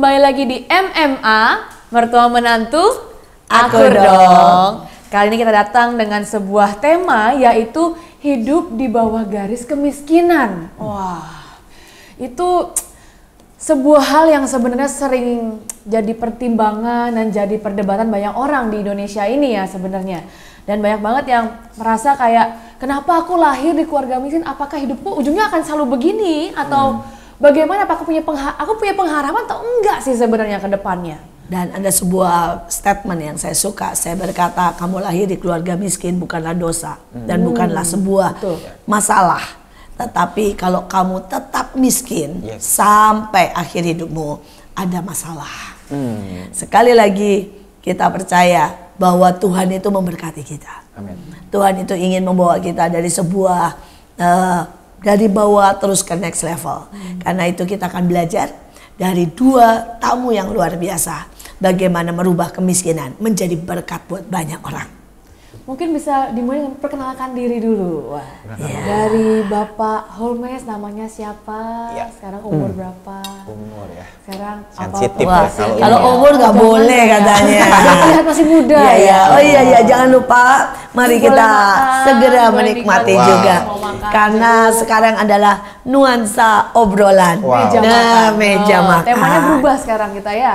Kembali lagi di MMA, Mertua Menantu, Aku Dong. Kali ini kita datang dengan sebuah tema, yaitu hidup di bawah garis kemiskinan. Wah, itu sebuah hal yang sebenarnya sering jadi pertimbangan dan jadi perdebatan banyak orang di Indonesia ini ya sebenarnya. Dan banyak banget yang merasa kayak, kenapa aku lahir di keluarga miskin? Apakah hidupku ujungnya akan selalu begini? Atau bagaimana, apakah aku punya pengharapan atau enggak sih sebenarnya ke depannya? Dan ada sebuah statement yang saya suka. Saya berkata, kamu lahir di keluarga miskin bukanlah dosa dan bukanlah sebuah masalah. Tetapi kalau kamu tetap miskin sampai akhir hidupmu, ada masalah. Sekali lagi kita percaya bahwa Tuhan itu memberkati kita. Amin. Tuhan itu ingin membawa kita dari sebuah dari bawah terus ke next level. Karena itu kita akan belajar dari dua tamu yang luar biasa, bagaimana merubah kemiskinan menjadi berkat buat banyak orang. Mungkin bisa dimulai dengan perkenalkan diri dulu. Wah, dari Bapak Holmes, namanya siapa? Sekarang umur berapa? Umur ya. Sekarang Sensitif Wah, ya kalau umur nggak boleh katanya. Terlihat masih muda ya. Oh iya, jangan lupa. Mari Boleh kita makan, segera boleh menikmati nikmati. juga. Mau makan Karena dulu. sekarang adalah nuansa obrolan. Meja Nah, makan. meja makan. Temanya berubah sekarang kita ya.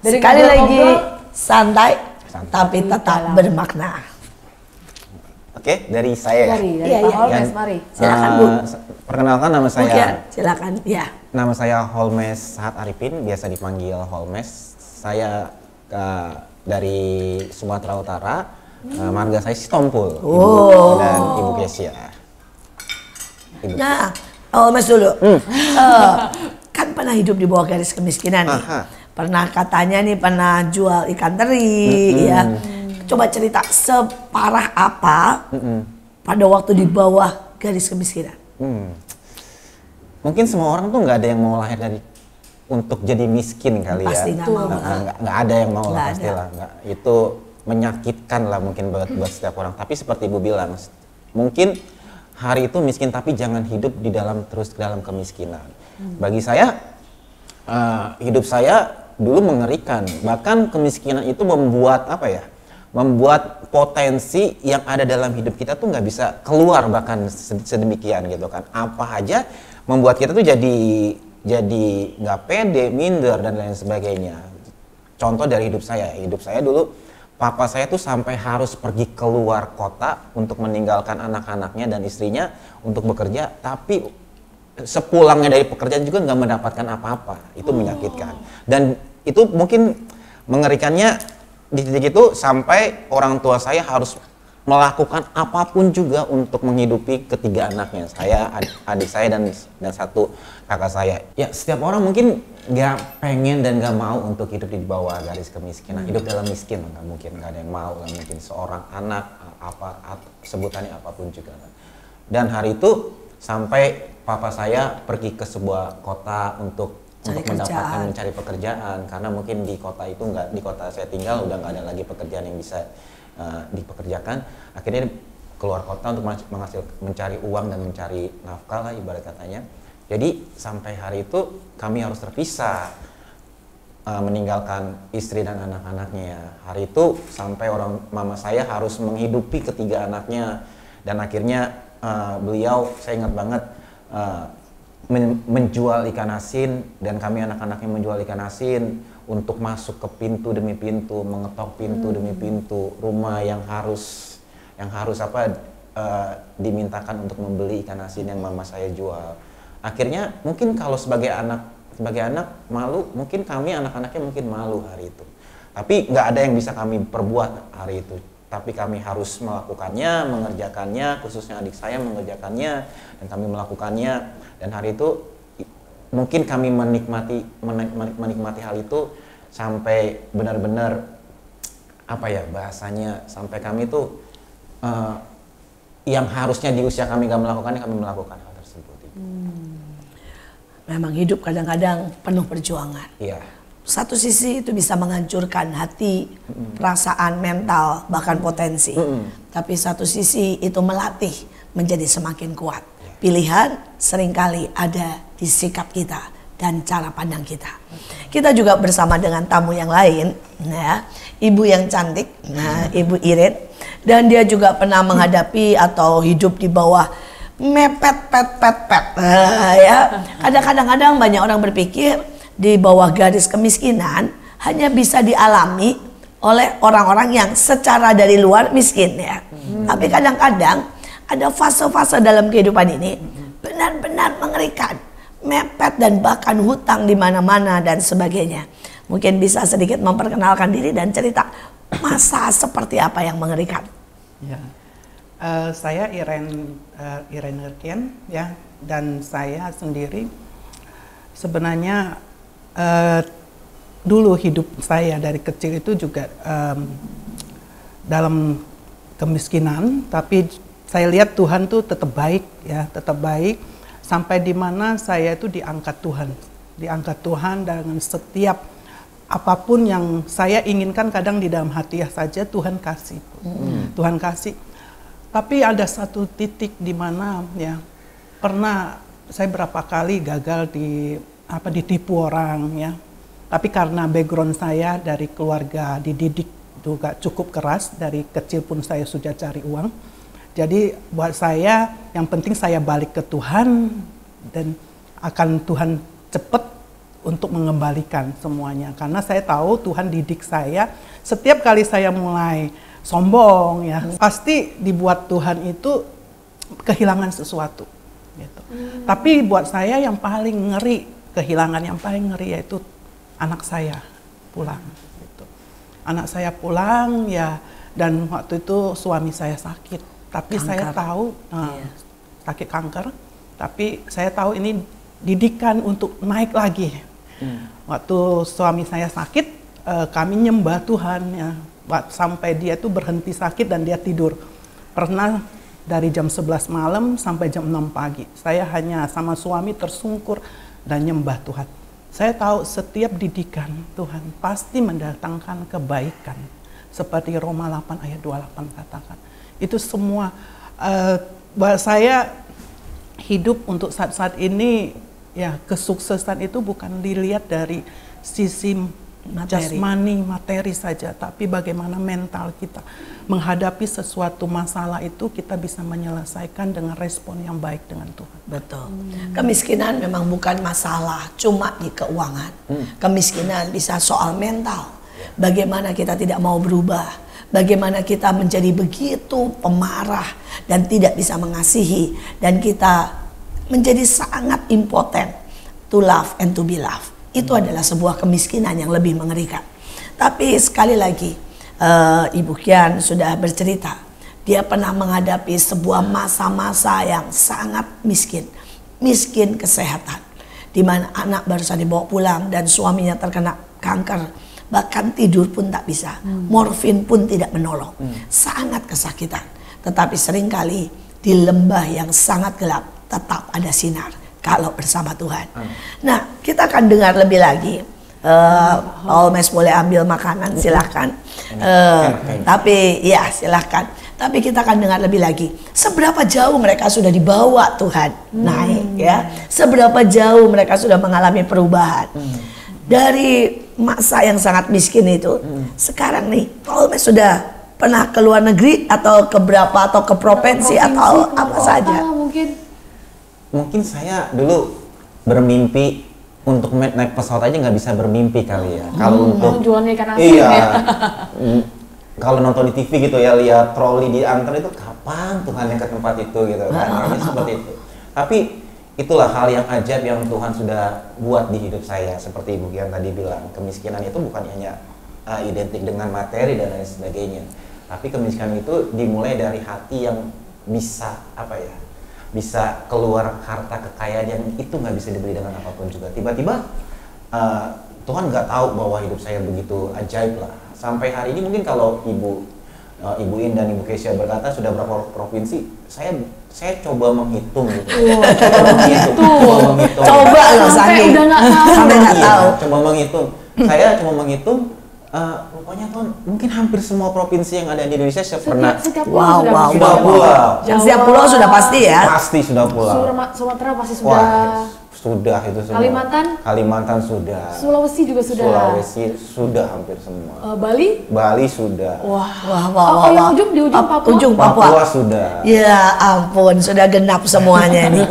Dari Sekali lagi ngobrol-ngobrol, santai, tapi Tapi tetap dalam. bermakna. Oke, dari saya ya. dari Iya, Pak iya. Holmes, mari. Silakan, Bu. Perkenalkan nama saya. Mungkin silakan. Ya. Nama saya Holmes Sahat Arifin, biasa dipanggil Holmes. Saya dari Sumatera Utara. Marga saya Sitompul. Ibu dan Ibu Kesia. Nah, Mas dulu. Kan pernah hidup di bawah garis kemiskinan nih. Pernah katanya nih pernah jual ikan teri ya. Coba cerita separah apa pada waktu di bawah garis kemiskinan. Mungkin semua orang tuh nggak ada yang mau lahir dari untuk jadi miskin kali Pasti ya. nggak mau. Nggak ada yang mau Nggak lah ada. pastilah. Nggak, itu menyakitkan lah mungkin buat setiap orang. Tapi seperti Ibu bilang, mungkin hari itu miskin tapi jangan hidup di dalam terus dalam kemiskinan. Bagi saya hidup saya dulu mengerikan. Bahkan kemiskinan itu membuat apa ya? Membuat potensi yang ada dalam hidup kita tuh nggak bisa keluar bahkan sedemikian gitu kan. Apa aja membuat kita tuh jadi nggak pede, minder dan lain sebagainya. Contoh dari hidup saya dulu papa saya tuh sampai harus pergi keluar kota untuk meninggalkan anak-anaknya dan istrinya untuk bekerja, tapi sepulangnya dari pekerjaan juga nggak mendapatkan apa-apa. Itu menyakitkan. Dan itu mungkin mengerikannya di titik itu sampai orang tua saya harus melakukan apapun juga untuk menghidupi ketiga anaknya. Saya, adik saya dan satu kakak saya. Ya setiap orang mungkin nggak pengen dan nggak mau untuk hidup di bawah garis kemiskinan. Hidup dalam miskin nggak mungkin, nggak ada yang mau. Nggak mungkin seorang anak sebutannya apapun juga. Dan hari itu sampai papa saya pergi ke sebuah kota untuk mencari pekerjaan, karena mungkin di kota itu di kota saya tinggal udah nggak ada lagi pekerjaan yang bisa dipekerjakan. Akhirnya keluar kota untuk mencari uang dan mencari nafkah lah ibarat katanya. Jadi sampai hari itu kami harus terpisah, meninggalkan istri dan anak-anaknya. Hari itu sampai mama saya harus menghidupi ketiga anaknya, dan akhirnya beliau, saya ingat banget, menjual ikan asin, dan kami anak-anaknya menjual ikan asin untuk masuk ke pintu demi pintu, mengetok pintu demi pintu rumah yang harus dimintakan untuk membeli ikan asin yang mama saya jual. Akhirnya mungkin kalau sebagai anak malu, mungkin kami anak-anaknya mungkin malu hari itu. Tapi nggak ada yang bisa kami perbuat hari itu. Tapi kami harus melakukannya, mengerjakannya, khususnya adik saya mengerjakannya, dan kami melakukannya. Dan hari itu mungkin kami menikmati hal itu sampai benar-benar apa ya bahasanya, sampai kami itu yang harusnya di usia kami gak melakukannya, kami melakukan hal tersebut. Memang hidup kadang-kadang penuh perjuangan. Iya. Satu sisi itu bisa menghancurkan hati, perasaan, mental, bahkan potensi. Tapi satu sisi itu melatih menjadi semakin kuat. Pilihan seringkali ada di sikap kita, dan cara pandang kita. Kita juga bersama dengan tamu yang lain, ya, ibu yang cantik, nah, Ibu Iren, dan dia juga pernah menghadapi atau hidup di bawah mepet, ya. Kadang-kadang banyak orang berpikir di bawah garis kemiskinan hanya bisa dialami oleh orang-orang yang secara dari luar miskin, ya. Tapi kadang-kadang ada fase-fase dalam kehidupan ini benar-benar mengerikan. Mepet dan bahkan hutang di mana-mana dan sebagainya. Mungkin bisa sedikit memperkenalkan diri dan cerita masa seperti apa yang mengerikan. Ya, saya Iren Nurkian, ya, dan saya sendiri sebenarnya dulu hidup saya dari kecil itu juga dalam kemiskinan, tapi saya lihat Tuhan tuh tetap baik, ya, tetap baik. Sampai di mana saya itu diangkat Tuhan dengan setiap apapun yang saya inginkan, kadang di dalam hati saja Tuhan kasih, Tuhan kasih. Tapi ada satu titik di mana, ya, pernah saya berapa kali gagal ditipu orang, ya. Tapi karena background saya dari keluarga dididik juga cukup keras, dari kecil pun saya sudah cari uang. Jadi buat saya yang penting saya balik ke Tuhan dan akan Tuhan cepat untuk mengembalikan semuanya. Karena saya tahu Tuhan didik saya, setiap kali saya mulai sombong, ya, pasti dibuat Tuhan itu kehilangan sesuatu. Gitu. Tapi buat saya yang paling ngeri, kehilangan yang paling ngeri yaitu anak saya pulang. Gitu. Anak saya pulang, ya, dan waktu itu suami saya sakit. Tapi kanker. Saya tahu sakit kanker, tapi saya tahu ini didikan untuk naik lagi. Waktu suami saya sakit, kami nyembah Tuhan, ya, sampai dia itu berhenti sakit dan dia tidur. Pernah dari jam 11 malam sampai jam 6 pagi. Saya hanya sama suami tersungkur dan nyembah Tuhan. Saya tahu setiap didikan Tuhan pasti mendatangkan kebaikan. Seperti Roma 8 ayat 28 katakan. Itu semua buat saya hidup untuk saat-saat ini, ya, kesuksesan itu bukan dilihat dari sisi jasmani, materi saja, tapi bagaimana mental kita menghadapi sesuatu masalah itu kita bisa menyelesaikan dengan respon yang baik dengan Tuhan. Betul. Kemiskinan memang bukan masalah cuma di keuangan. Kemiskinan bisa soal mental. Bagaimana kita tidak mau berubah. Bagaimana kita menjadi begitu pemarah dan tidak bisa mengasihi, dan kita menjadi sangat impotent to love and to be loved. Itu adalah sebuah kemiskinan yang lebih mengerikan. Tapi sekali lagi, Ibu Kian sudah bercerita, dia pernah menghadapi sebuah masa-masa yang sangat miskin kesehatan, di mana anak baru saja dibawa pulang dan suaminya terkena kanker. Bahkan tidur pun tak bisa, morfin pun tidak menolong, sangat kesakitan. Tetapi seringkali di lembah yang sangat gelap tetap ada sinar kalau bersama Tuhan. Nah, kita akan dengar lebih lagi. Almes boleh ambil makanan, silahkan. Tapi ya silahkan. Tapi kita akan dengar lebih lagi. Seberapa jauh mereka sudah dibawa Tuhan naik, ya? Seberapa jauh mereka sudah mengalami perubahan. Dari masa yang sangat miskin itu, sekarang nih, Almes sudah pernah ke luar negeri atau ke berapa, atau ke provinsi atau apa saja? Mungkin saya dulu bermimpi untuk naik pesawat aja nggak bisa bermimpi kali ya. Kalau untuk jualan ikan asin, iya, ya. Kalau nonton di TV gitu ya, lihat troli diantar itu kapan Tuhan yang ke tempat itu gitu kan, seperti itu. Tapi itulah hal yang ajaib yang Tuhan sudah buat di hidup saya. Seperti Ibu Gian tadi bilang, kemiskinan itu bukan hanya identik dengan materi dan lain sebagainya, tapi kemiskinan itu dimulai dari hati yang bisa bisa keluar harta kekayaan yang itu nggak bisa dibeli dengan apapun juga. Tiba-tiba Tuhan nggak tahu bahwa hidup saya begitu ajaib lah. Sampai hari ini mungkin kalau Ibu In dan Ibu Kesia berkata sudah berapa provinsi, saya coba menghitung gitu. Coba loh, sampai udah nggak tahu. Coba menghitung. Saya cuma menghitung. Rupanya Tuhan mungkin hampir semua provinsi yang ada di Indonesia saya pernah. Setiap pulau sudah pasti ya. Pasti sudah pulau. Sumatera pasti sudah. Sudah itu semua. Kalimantan sudah. Sulawesi juga sudah. Sulawesi sudah hampir semua. Bali? Bali sudah. Wah. Yang ujung di ujung Papua? Ujung Papua. Papua sudah. Ya ampun, sudah genap semuanya nih.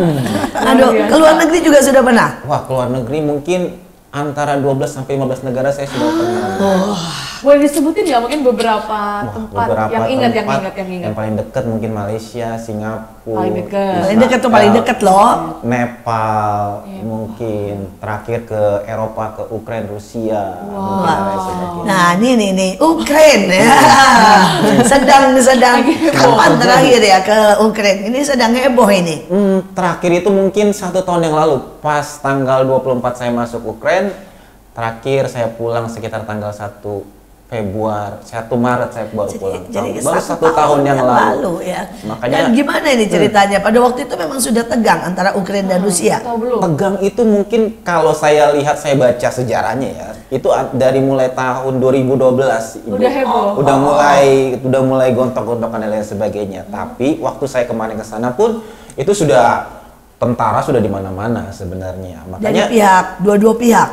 Aduh, ke luar negeri juga sudah pernah? Wah, ke luar negeri mungkin antara 12 sampai 15 negara saya sudah pernah. Boleh disebutin ya mungkin beberapa tempat yang ingat. Yang paling dekat mungkin Malaysia, Singapura. Paling dekat tuh paling dekat loh. Nepal, mungkin terakhir ke Eropa, ke Ukraina, Rusia. Mungkin dan lain sebagainya. Nah, nih Ukraina ya. sedang kapan terakhir ya ke Ukraina? Ini sedang heboh ini. Terakhir itu mungkin 1 tahun yang lalu, pas tanggal 24 saya masuk Ukraina. Terakhir saya pulang sekitar tanggal 1 Maret saya baru pulang. Jadi baru 1 tahun yang lalu ya. Makanya, dan gimana ini ceritanya? Pada waktu itu memang sudah tegang antara Ukraina dan Rusia. Tegang itu mungkin kalau saya lihat, saya baca sejarahnya ya, itu dari mulai tahun 2012 Ibu. Udah heboh. Udah mulai gontok-gontokan dan lain sebagainya. Tapi waktu saya kemarin ke sana pun itu sudah tentara sudah di mana-mana sebenarnya. Makanya dari dua-dua pihak.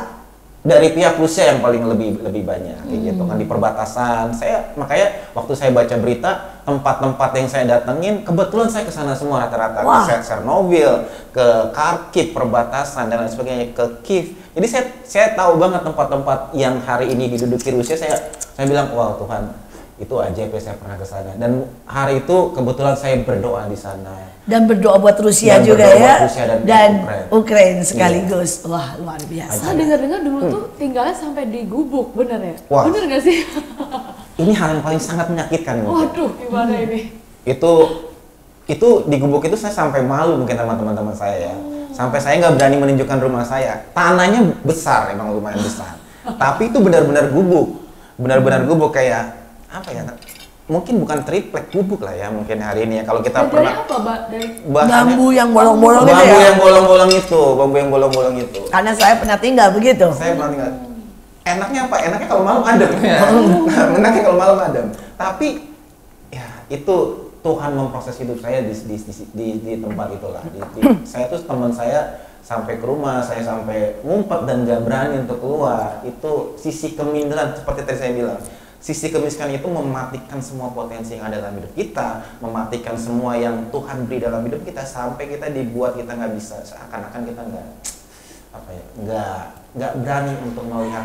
Dari pihak Rusia yang paling lebih banyak kayak gitu kan, di perbatasan. Makanya waktu saya baca berita, tempat-tempat yang saya datengin kebetulan saya ke sana semua rata-rata. Ke Chernobyl, ke Kharkiv perbatasan dan lain sebagainya, ke Kiev. Jadi saya tahu banget tempat-tempat yang hari ini diduduki Rusia. Saya bilang, wow Tuhan, itu ajaib ya, saya pernah ke sana. Dan hari itu kebetulan saya berdoa di sana. Dan berdoa buat Rusia juga ya, dan Ukraina sekaligus. Iya. Wah, luar biasa. Saya dengar-dengar dulu tuh tinggalnya sampai di gubuk, bener ya? Wah. Bener nggak sih? Ini hal yang paling sangat menyakitkan. Waduh, gimana ini? Itu di gubuk itu saya sampai malu mungkin sama teman-teman saya ya. Sampai saya nggak berani menunjukkan rumah saya. Tanahnya besar, emang lumayan besar. Tapi itu benar-benar gubuk. Benar-benar gubuk kayak apa ya? Mungkin bukan triplek, gubuk lah ya mungkin hari ini ya. Kalau kita pernah dari bambu yang bolong-bolong itu ya. Bambu yang bolong-bolong itu. Karena saya pernah tinggal begitu. Saya pernah tinggal. Enaknya apa? Enaknya kalau malam adem ya. Enaknya kalau malam adem. Tapi ya itu Tuhan memproses hidup saya di tempat itulah. Saya tuh teman saya sampai ke rumah, saya sampai ngumpet dan gak berani untuk keluar. Itu sisi keminderan seperti tadi saya bilang. Sisi kemiskinan itu mematikan semua potensi yang ada dalam hidup kita, mematikan semua yang Tuhan beri dalam hidup kita, sampai kita dibuat kita nggak bisa, seakan-akan kita nggak berani untuk melihat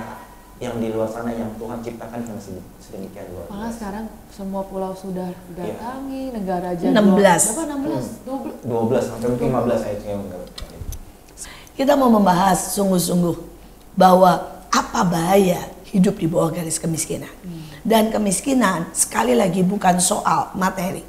yang di luar sana yang Tuhan ciptakan dengan sedemikian luar biasa. Malah sekarang semua pulau sudah didatangi, negara aja 16. Berapa? 12 sampai 15 saya enggak. Kita mau membahas sungguh-sungguh bahwa apa bahaya hidup di bawah garis kemiskinan. Dan kemiskinan sekali lagi bukan soal materi,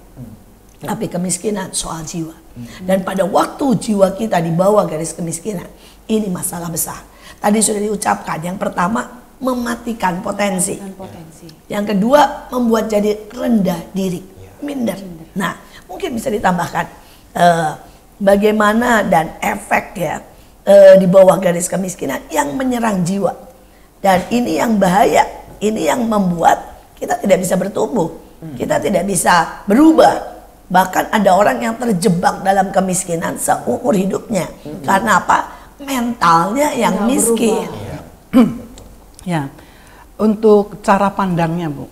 tapi kemiskinan soal jiwa. Dan pada waktu jiwa kita di bawah garis kemiskinan, ini masalah besar. Tadi sudah diucapkan, yang pertama mematikan potensi. Yang kedua membuat jadi rendah diri, minder. Nah, mungkin bisa ditambahkan bagaimana dan efek ya di bawah garis kemiskinan yang menyerang jiwa. Dan ini yang bahaya. Ini yang membuat kita tidak bisa bertumbuh, kita tidak bisa berubah. Bahkan ada orang yang terjebak dalam kemiskinan seumur hidupnya. Karena apa? Mentalnya yang miskin. Ya, untuk cara pandangnya Bu,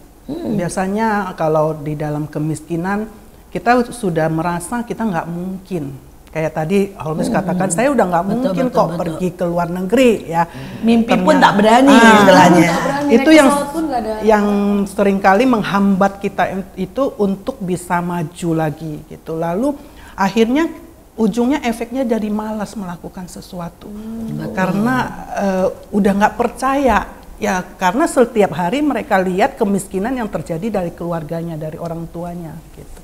biasanya kalau di dalam kemiskinan kita sudah merasa kita nggak mungkin. Kayak tadi Holmes katakan, saya udah nggak mungkin pergi ke luar negeri ya. Mimpi pun tak berani istilahnya. Itu yang seringkali menghambat kita itu untuk bisa maju lagi gitu. Lalu akhirnya ujungnya efeknya jadi malas melakukan sesuatu. Karena udah nggak percaya. Ya karena setiap hari mereka lihat kemiskinan yang terjadi dari keluarganya, dari orang tuanya gitu.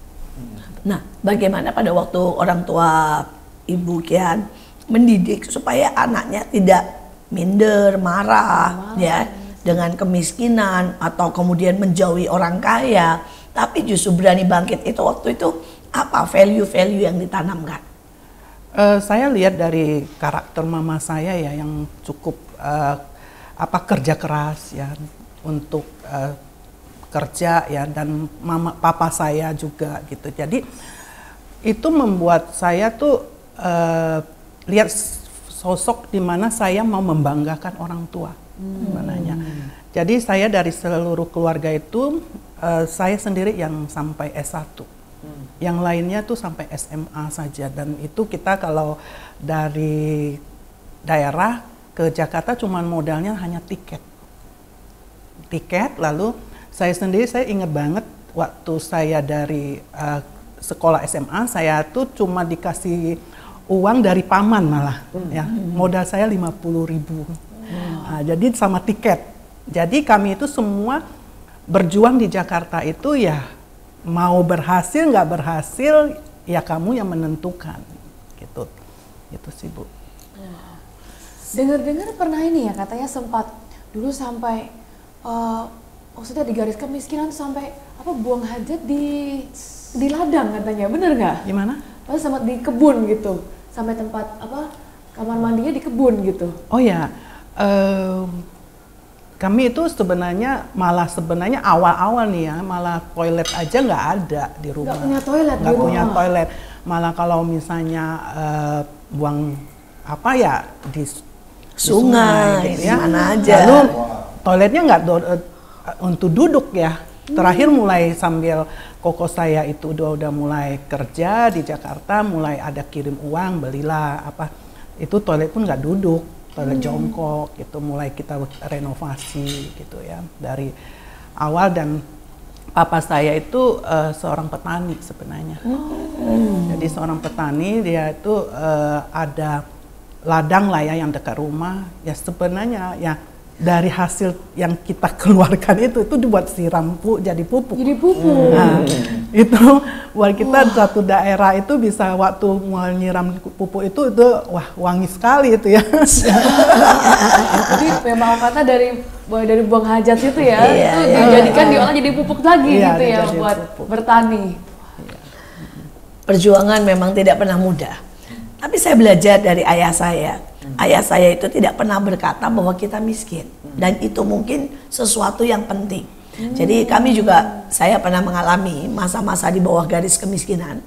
Nah, bagaimana pada waktu orang tua Ibu Kian mendidik supaya anaknya tidak minder, marah ya dengan kemiskinan atau kemudian menjauhi orang kaya, tapi justru berani bangkit, itu waktu itu apa value-value yang ditanamkan? Saya lihat dari karakter mama saya ya yang cukup kerja keras ya untuk kerja ya, dan papa saya juga gitu. Jadi itu membuat saya tuh lihat sosok di mana saya mau membanggakan orang tua sebenarnya. Jadi saya dari seluruh keluarga itu saya sendiri yang sampai S1. Yang lainnya tuh sampai SMA saja, dan itu kita kalau dari daerah ke Jakarta cuman modalnya hanya tiket. Lalu saya sendiri, saya ingat banget waktu saya dari sekolah SMA, saya tuh cuma dikasih uang dari paman malah, ya modal saya 50.000. Nah, jadi sama tiket. Jadi kami itu semua berjuang di Jakarta itu ya mau berhasil nggak berhasil ya kamu yang menentukan, gitu. Itu sih Bu. Dengar-dengar pernah ini ya katanya sempat dulu sampai maksudnya di garis kemiskinan sampai apa buang hajat di ladang katanya, bener nggak? Gimana? Pas sempat di kebun gitu, sampai tempat apa kamar mandinya di kebun gitu. Oh ya, kami itu sebenarnya awal-awal nih ya, malah toilet aja nggak ada di rumah. Nggak punya toilet Nggak punya toilet. Malah kalau misalnya buang apa ya di sungai, gitu ya. mana aja. Lalu toiletnya nggak untuk duduk ya. Terakhir mulai sambil koko saya itu udah mulai kerja di Jakarta, mulai ada kirim uang, belilah apa. Itu toilet pun nggak duduk. Toilet jongkok gitu, mulai kita renovasi gitu ya dari awal. Dan papa saya itu seorang petani sebenarnya. Jadi seorang petani, dia itu ada ladang lah ya yang dekat rumah. Ya sebenarnya ya dari hasil yang kita keluarkan itu dibuat siram jadi pupuk. Jadi pupuk. Nah, itu buat kita satu daerah itu bisa waktu mau nyiram pupuk itu wah wangi sekali itu ya. Jadi memang kata dari buang hajat itu ya, itu dijadikan diolah jadi pupuk lagi gitu ya buat pupuk. Bertani. Perjuangan memang tidak pernah mudah. Tapi saya belajar dari ayah saya. Ayah saya itu tidak pernah berkata bahwa kita miskin. Dan itu mungkin sesuatu yang penting. Jadi kami juga, saya pernah mengalami masa-masa di bawah garis kemiskinan.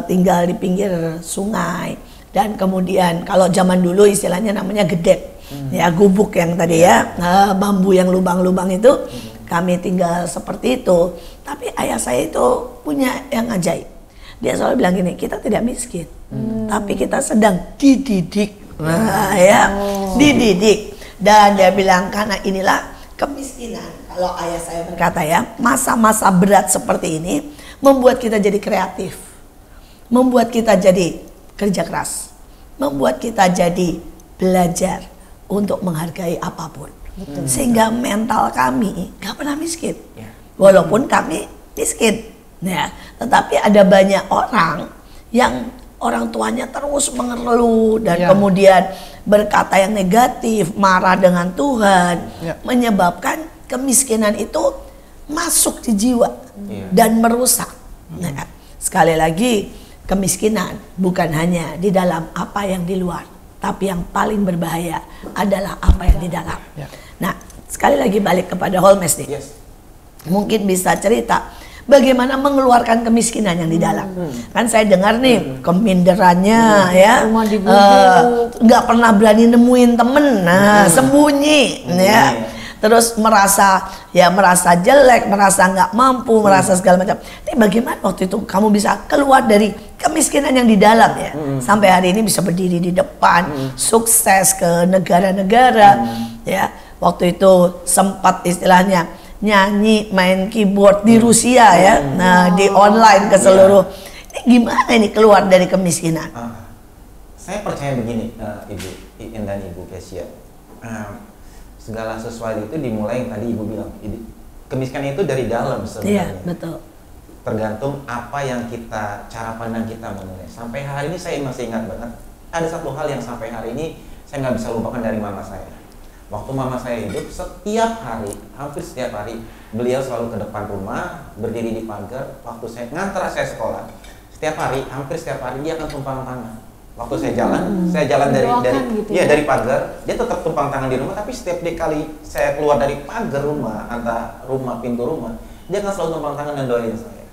Tinggal di pinggir sungai. Dan kemudian kalau zaman dulu istilahnya namanya gedek. Ya gubuk yang tadi ya, bambu yang lubang-lubang itu. Kami tinggal seperti itu. Tapi ayah saya itu punya yang ajaib. Dia selalu bilang gini, kita tidak miskin. Tapi kita sedang dididik. Nah, ya, dididik. Dan dia bilang karena inilah kemiskinan. Kalau ayah saya berkata ya, masa-masa berat seperti ini membuat kita jadi kreatif, membuat kita jadi kerja keras, membuat kita jadi belajar untuk menghargai apapun. Sehingga mental kami gak pernah miskin, walaupun kami miskin. Ya, tetapi ada banyak orang yang orang tuanya terus mengeluh dan kemudian berkata yang negatif, marah dengan Tuhan, menyebabkan kemiskinan itu masuk di jiwa dan merusak. Nah, sekali lagi kemiskinan bukan hanya di dalam apa yang di luar, tapi yang paling berbahaya adalah apa yang di dalam. Nah, sekali lagi balik kepada Holmes nih. Mungkin bisa cerita bagaimana mengeluarkan kemiskinan yang di dalam. Kan saya dengar nih keminderannya ya, nggak pernah berani nemuin temen, sembunyi ya. Terus merasa jelek, merasa nggak mampu, merasa segala macam. Tapi bagaimana waktu itu kamu bisa keluar dari kemiskinan yang di dalam ya, sampai hari ini bisa berdiri di depan, sukses ke negara-negara ya. Waktu itu sempat istilahnya nyanyi, main keyboard di Rusia ya, nah di online ke seluruh. Ini gimana ini keluar dari kemiskinan? Saya percaya begini, Ibu Iin dan Ibu Kesia, segala sesuatu itu dimulai yang tadi Ibu bilang, kemiskinan itu dari dalam sebenarnya. Iya, betul. Tergantung apa yang cara pandang kita menilai. Sampai hari ini saya masih ingat banget, ada satu hal yang sampai hari ini saya nggak bisa lupakan dari mama saya. Waktu mama saya hidup, setiap hari, hampir setiap hari, beliau selalu ke depan rumah, berdiri di pagar. Waktu saya ngantar saya sekolah, setiap hari, hampir setiap hari dia akan tumpang tangan. Waktu saya jalan dari pagar, dia tetap tumpang tangan di rumah. Tapi setiap kali saya keluar dari pagar rumah, antara pintu rumah, dia akan selalu tumpang tangan dan doain saya.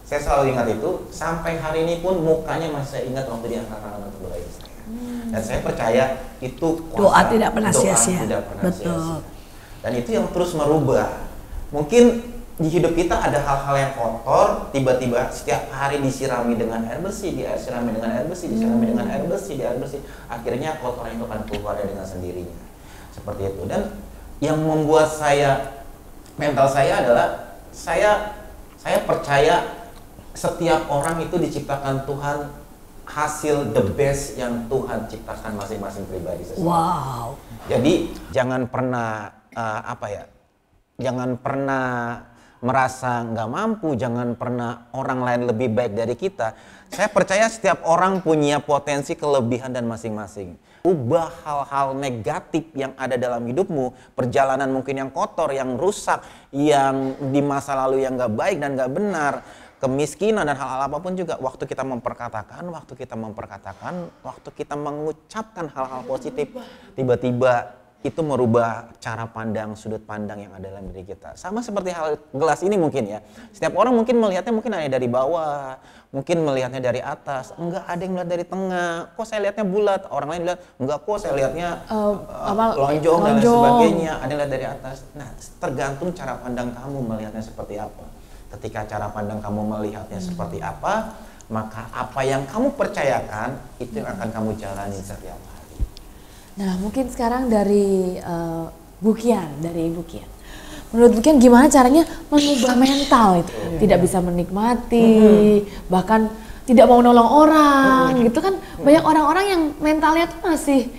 Saya selalu ingat itu, sampai hari ini pun mukanya masih saya ingat waktu dia angkat tangan untuk doain saya. Dan saya percaya itu kuasa, Doa tidak pernah doa sia-sia. tidak pernah Betul. sia-sia. Dan itu yang terus merubah. Mungkin di hidup kita ada hal-hal yang kotor, tiba-tiba setiap hari disirami dengan air bersih, disirami dengan air bersih, disirami dengan air bersih, air bersih. Akhirnya kotoran itu akan keluar dengan sendirinya. Seperti itu. Dan yang membuat mental saya adalah saya percaya setiap orang itu diciptakan Tuhan hasil the best yang Tuhan ciptakan masing-masing pribadi seseorang. Wow. Jadi jangan pernah jangan pernah merasa nggak mampu, jangan pernah orang lain lebih baik dari kita. Saya percaya setiap orang punya potensi kelebihan dan masing-masing. Ubah hal-hal negatif yang ada dalam hidupmu, perjalanan mungkin yang kotor, yang rusak, yang di masa lalu yang nggak baik dan nggak benar, kemiskinan dan hal-hal apapun juga. Waktu kita memperkatakan, waktu kita mengucapkan hal-hal positif, tiba-tiba itu merubah cara pandang, sudut pandang yang ada dalam diri kita. Sama seperti hal gelas ini mungkin ya. Setiap orang mungkin melihatnya mungkin ada dari bawah, mungkin melihatnya dari atas. Enggak, ada yang melihat dari tengah. Kok saya lihatnya bulat? Orang lain lihat, enggak kok saya lihatnya lonjong dan lain sebagainya. Ada yang lihat dari atas. Nah, tergantung cara pandang kamu melihatnya seperti apa. Ketika cara pandang kamu melihatnya seperti apa, maka apa yang kamu percayakan itu yang akan kamu jalani setiap hari. Nah, mungkin sekarang dari Ibu Kian. Menurut Bu Kian gimana caranya mengubah mental itu? Tidak bisa menikmati, bahkan tidak mau nolong orang, gitu kan. Banyak orang-orang yang mentalnya tuh masih,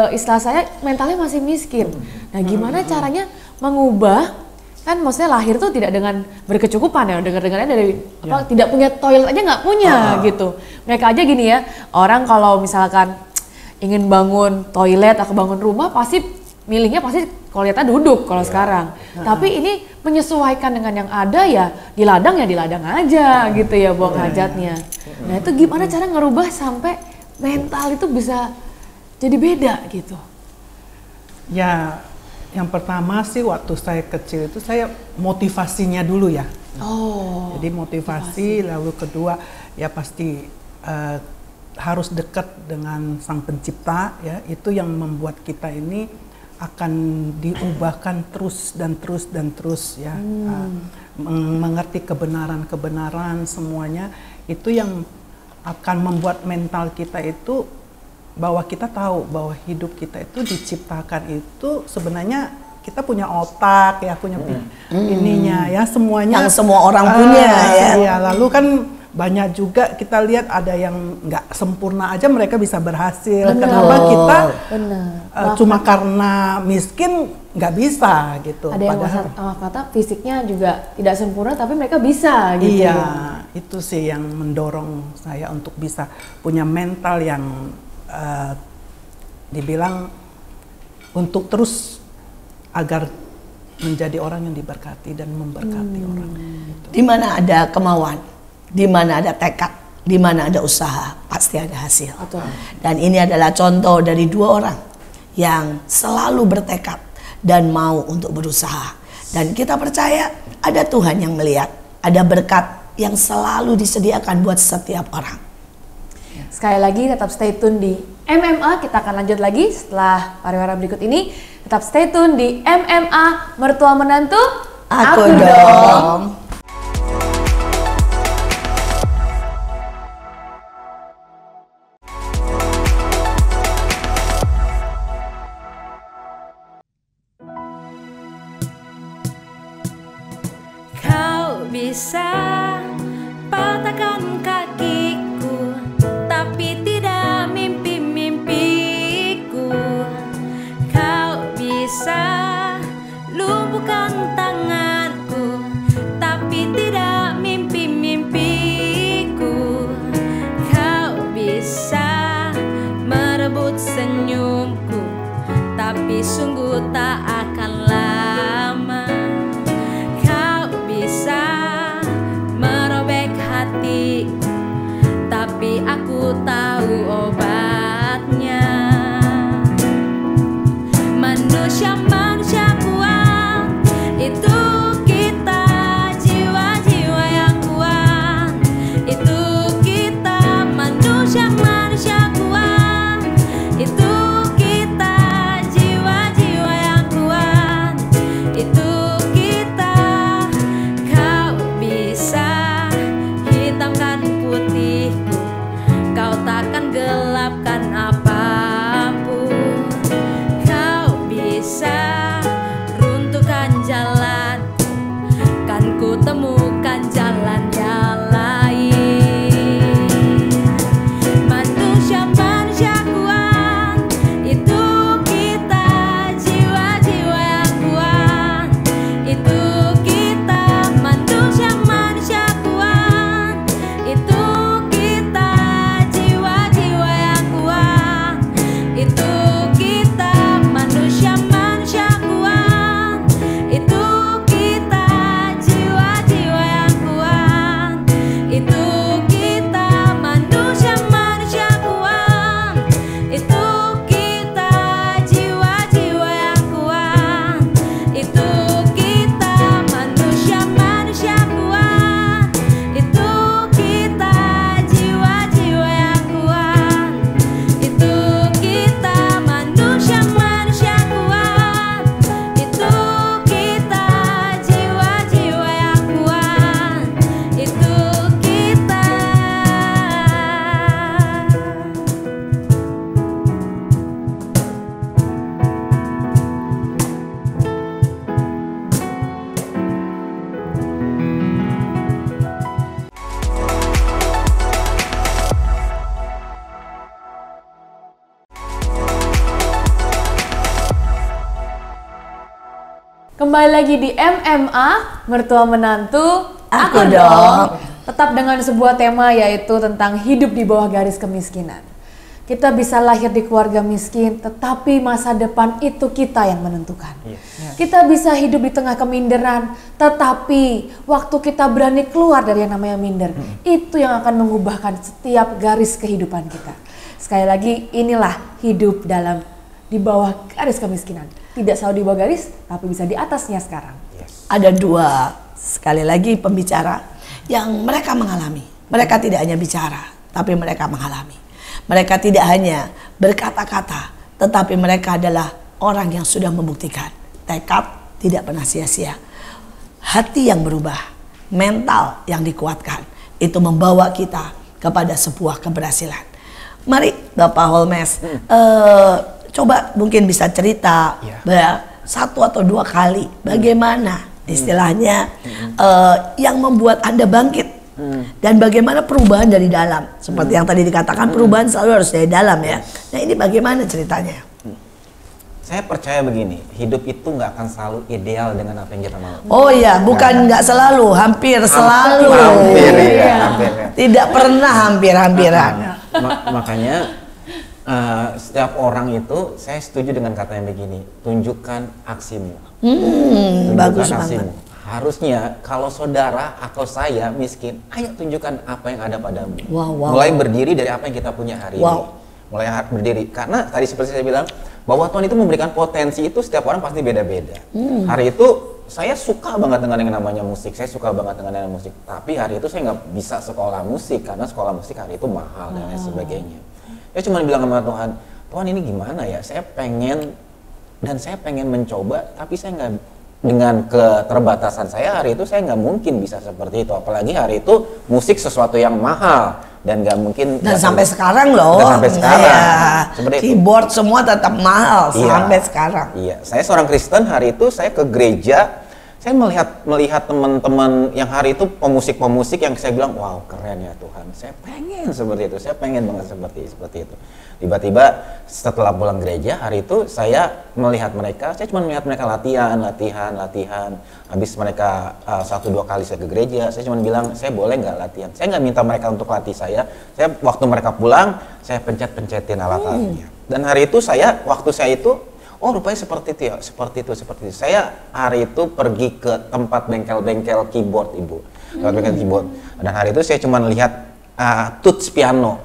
istilah saya mentalnya masih miskin. Nah, gimana caranya mengubah? Kan maksudnya lahir tuh tidak dengan berkecukupan ya, dengar-dengarnya dari tidak punya toilet aja nggak punya gitu. Mereka aja gini ya, orang kalau misalkan ingin bangun toilet atau bangun rumah pasti milihnya pasti kalau lihatnya duduk kalau sekarang. Tapi ini menyesuaikan dengan yang ada ya di ladang aja gitu ya buang hajatnya. Nah, itu gimana cara ngerubah sampai mental itu bisa jadi beda gitu? Ya, yang pertama sih waktu saya kecil itu saya motivasinya dulu ya. Jadi motivasi. Lalu kedua ya pasti harus dekat dengan Sang Pencipta ya, itu yang membuat kita ini akan diubahkan terus ya. Mengerti kebenaran semuanya itu yang akan membuat mental kita itu bahwa kita tahu bahwa hidup kita itu diciptakan itu sebenarnya kita punya otak ya, punya ininya ya, semuanya yang semua orang punya ya. Iya, lalu kan banyak juga kita lihat ada yang nggak sempurna aja mereka bisa berhasil. Kenapa kita cuma karena miskin nggak bisa gitu? Ada yang kata fisiknya juga tidak sempurna tapi mereka bisa gitu. Iya, itu sih yang mendorong saya untuk bisa punya mental yang dibilang untuk terus agar menjadi orang yang diberkati dan memberkati orang. Gitu. Di mana ada kemauan, di mana ada tekad, di mana ada usaha, pasti ada hasil. Betul. Dan ini adalah contoh dari dua orang yang selalu bertekad dan mau untuk berusaha. Dan kita percaya ada Tuhan yang melihat, ada berkat yang selalu disediakan buat setiap orang. Sekali lagi tetap stay tune di MMA, kita akan lanjut lagi setelah pariwara berikut ini. Tetap stay tune di MMA Mertua Menantu Aku dong. Kau bisa patahkan kakiku, tapi tidak mimpi-mimpiku. Kau bisa lumpuhkan tanganku, tapi tidak mimpi-mimpiku. Kau bisa merebut senyumku, tapi sungguh tak akan lama. Kau bisa merobek hatiku, tapi aku tahu obatnya. Manusia kuat itu kembali lagi di MMA, Mertua Menantu, Aku Dong. Tetap dengan sebuah tema yaitu tentang hidup di bawah garis kemiskinan. Kita bisa lahir di keluarga miskin, tetapi masa depan itu kita yang menentukan. Kita bisa hidup di tengah keminderan, tetapi waktu kita berani keluar dari yang namanya minder, itu yang akan mengubahkan setiap garis kehidupan kita. Sekali lagi, inilah hidup di bawah garis kemiskinan. Tidak selalu di bawah garis, tapi bisa di atasnya sekarang. Ada dua, sekali lagi pembicara yang mereka mengalami. Mereka tidak hanya bicara, tapi mereka mengalami. Mereka tidak hanya berkata-kata, tetapi mereka adalah orang yang sudah membuktikan. Tekad tidak pernah sia-sia. Hati yang berubah, mental yang dikuatkan, itu membawa kita kepada sebuah keberhasilan. Mari Bapak Holmes, coba mungkin bisa cerita satu atau dua kali bagaimana istilahnya yang membuat Anda bangkit dan bagaimana perubahan dari dalam, seperti yang tadi dikatakan perubahan selalu harus dari dalam ya. Nah ini bagaimana ceritanya? Saya percaya begini, hidup itu nggak akan selalu ideal dengan apa yang kita mau. Oh ya, bukan nggak selalu, hampir selalu. Hampir ya, hampir ya. Tidak pernah hampir-hampiran. Makanya setiap orang itu, saya setuju dengan kata yang begini, tunjukkan aksimu. Bagus aksimu. banget. Harusnya kalau saudara atau saya miskin, ayo tunjukkan apa yang ada padamu. Wow. Mulai berdiri dari apa yang kita punya hari ini. Mulai berdiri, karena tadi seperti saya bilang, bahwa Tuhan itu memberikan potensi itu setiap orang pasti beda-beda. Hari itu saya suka banget dengan yang namanya musik, saya suka banget dengan yang namanya musik. Tapi hari itu saya nggak bisa sekolah musik, karena sekolah musik hari itu mahal dan lain sebagainya. Saya cuma bilang sama Tuhan, Tuhan ini gimana ya, saya pengen mencoba, tapi saya nggak, dengan keterbatasan saya hari itu saya nggak mungkin bisa seperti itu. Apalagi hari itu musik sesuatu yang mahal dan nggak mungkin. Dan sampai sekarang loh. Dan sampai sekarang. Ya, keyboard semua tetap mahal sampai sekarang. Iya, saya seorang Kristen, hari itu saya ke gereja, saya melihat teman-teman yang hari itu pemusik yang saya bilang, wow keren ya Tuhan, saya pengen seperti itu, saya pengen banget seperti itu. Tiba-tiba setelah pulang gereja hari itu saya melihat mereka, saya cuma melihat mereka latihan. Habis mereka 1-2 kali saya ke gereja, saya cuma bilang, saya boleh nggak latihan? Saya nggak minta mereka untuk latih saya waktu mereka pulang, saya pencet-pencetin alat-alatnya. Dan hari itu waktu saya itu, oh rupanya seperti itu ya, seperti itu. Saya hari itu pergi ke tempat bengkel-bengkel keyboard, Ibu. Tempat bengkel keyboard. Dan hari itu saya cuma lihat tuts piano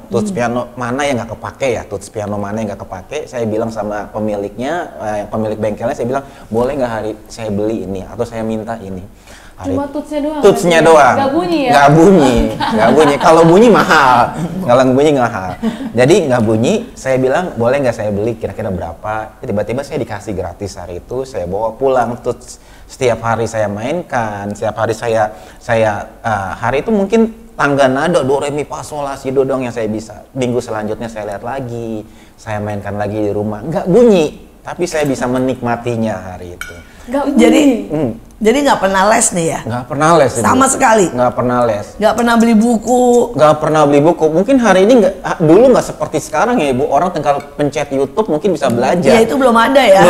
mana yang nggak kepake ya, tuts piano mana yang nggak kepake. Saya bilang sama pemiliknya, pemilik bengkelnya, saya bilang, boleh nggak hari saya beli ini atau saya minta ini. Cuma tutsnya doang. Nggak bunyi ya? Nggak bunyi. Kalau bunyi mahal. Jadi nggak bunyi. Saya bilang, boleh nggak saya beli, kira-kira berapa? Tiba-tiba saya dikasih gratis hari itu. Saya bawa pulang tuts. Setiap hari saya mainkan. Setiap hari saya hari itu mungkin tangga nada do re mi fa sol la si do dong yang saya bisa. Minggu selanjutnya saya lihat lagi. Saya mainkan lagi di rumah. Nggak bunyi. Tapi saya bisa menikmatinya hari itu. Jadi nggak pernah les nih ya? Nggak pernah les. Sama sekali? Nggak pernah les. Nggak pernah beli buku? Nggak pernah beli buku. Mungkin hari ini dulu nggak seperti sekarang ya Ibu. Orang tinggal pencet YouTube mungkin bisa belajar. Ya itu belum ada ya?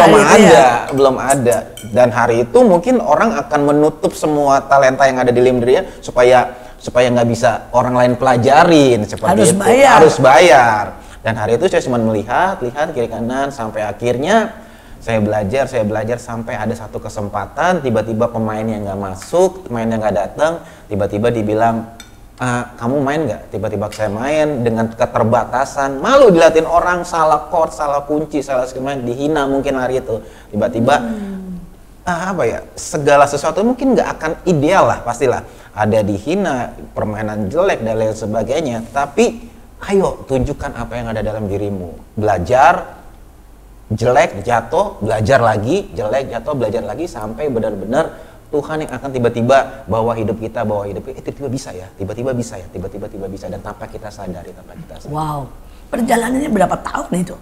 Belum ada. Dan hari itu mungkin orang akan menutup semua talenta yang ada di dalam dirinya supaya nggak bisa orang lain pelajarin seperti itu. Harus bayar. Dan hari itu saya cuma melihat kiri kanan sampai akhirnya saya belajar sampai ada satu kesempatan, tiba-tiba pemain yang nggak masuk, pemain yang nggak datang, tiba-tiba dibilang, kamu main nggak? Tiba-tiba saya main dengan keterbatasan, malu dilatih orang, salah chord, salah kunci, salah segala, dihina mungkin hari itu. Tiba-tiba segala sesuatu mungkin nggak akan ideal lah, pastilah. Ada dihina, permainan jelek dan lain sebagainya, tapi ayo tunjukkan apa yang ada dalam dirimu. Belajar, jelek, jatuh, belajar lagi, jelek, jatuh, belajar lagi, sampai benar-benar Tuhan yang akan tiba-tiba bawa hidup kita, tiba-tiba bisa ya, tiba-tiba bisa, dan tanpa kita sadari. Wow, perjalanannya berapa tahun itu?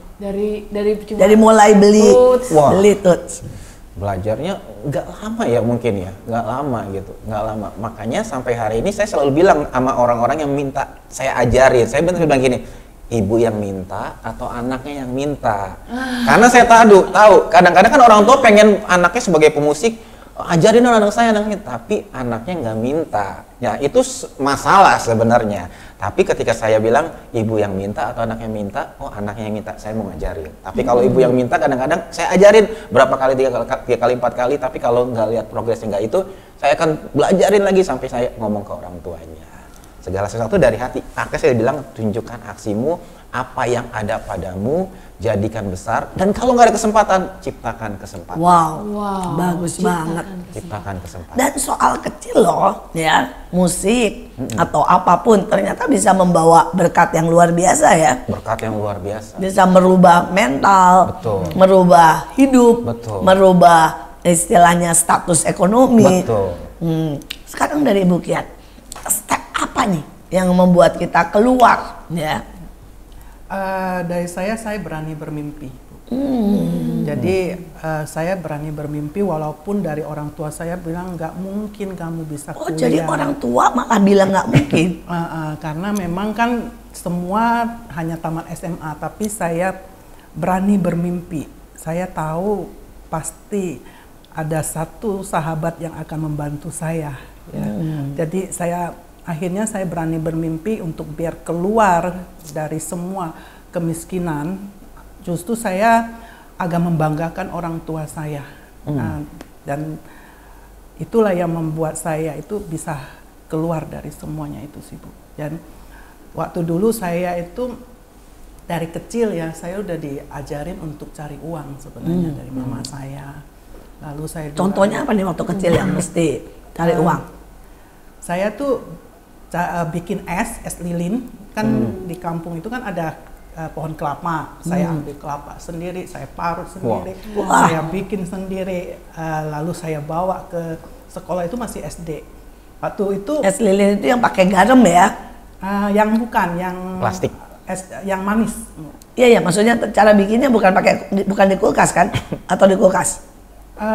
Dari mulai beli tuts. Belajarnya nggak lama ya mungkin ya, nggak lama. Makanya sampai hari ini saya selalu bilang sama orang-orang yang minta saya ajarin, saya benar bilang gini, ibu yang minta atau anaknya yang minta? Karena saya tahu kadang-kadang kan orang tua pengen anaknya sebagai pemusik ajarin dong anak saya anaknya, tapi anaknya nggak minta. Ya itu masalah sebenarnya. Tapi ketika saya bilang ibu yang minta atau anaknya minta, oh anaknya yang minta, saya mau ngajarin. Tapi kalau ibu yang minta kadang-kadang saya ajarin berapa kali, 3 kali 4 kali, tapi kalau nggak lihat progresnya nggak itu, saya akan belajarin lagi sampai saya ngomong ke orang tuanya. Segala sesuatu dari hati. Maka saya bilang tunjukkan aksimu, apa yang ada padamu, jadikan besar, dan kalau nggak ada kesempatan, ciptakan kesempatan. Wow, bagus banget. Ciptakan kesempatan. Dan soal kecil loh, ya, musik atau apapun ternyata bisa membawa berkat yang luar biasa ya. Berkat yang luar biasa. Bisa merubah mental, Betul. merubah hidup, Betul. merubah istilahnya status ekonomi. Betul. Sekarang dari Ibu Kiat, step apa nih yang membuat kita keluar, ya? Dari saya berani bermimpi. Jadi saya berani bermimpi walaupun dari orang tua saya bilang nggak mungkin kamu bisa Oh, kuliah. jadi orang tua malah bilang nggak mungkin. Karena memang kan semua hanya tamat SMA, tapi saya berani bermimpi. Saya tahu pasti ada satu sahabat yang akan membantu saya. Ya. Jadi akhirnya saya berani bermimpi untuk biar keluar dari semua kemiskinan. Justru saya agak membanggakan orang tua saya. Dan itulah yang membuat saya itu bisa keluar dari semuanya itu sih, Bu. Dan waktu dulu saya itu dari kecil ya, saya udah diajarin untuk cari uang sebenarnya dari mama saya. Lalu saya Contohnya apa nih waktu kecil yang mesti cari uang? Saya tuh bikin es lilin, kan di kampung itu kan ada pohon kelapa. Saya ambil kelapa sendiri, saya parut sendiri, saya bikin sendiri, lalu saya bawa ke sekolah, itu masih SD. Waktu itu Es lilin itu yang pakai garam ya? yang bukan, yang Plastik. es yang manis. Iya, maksudnya cara bikinnya bukan di kulkas kan? Atau di kulkas?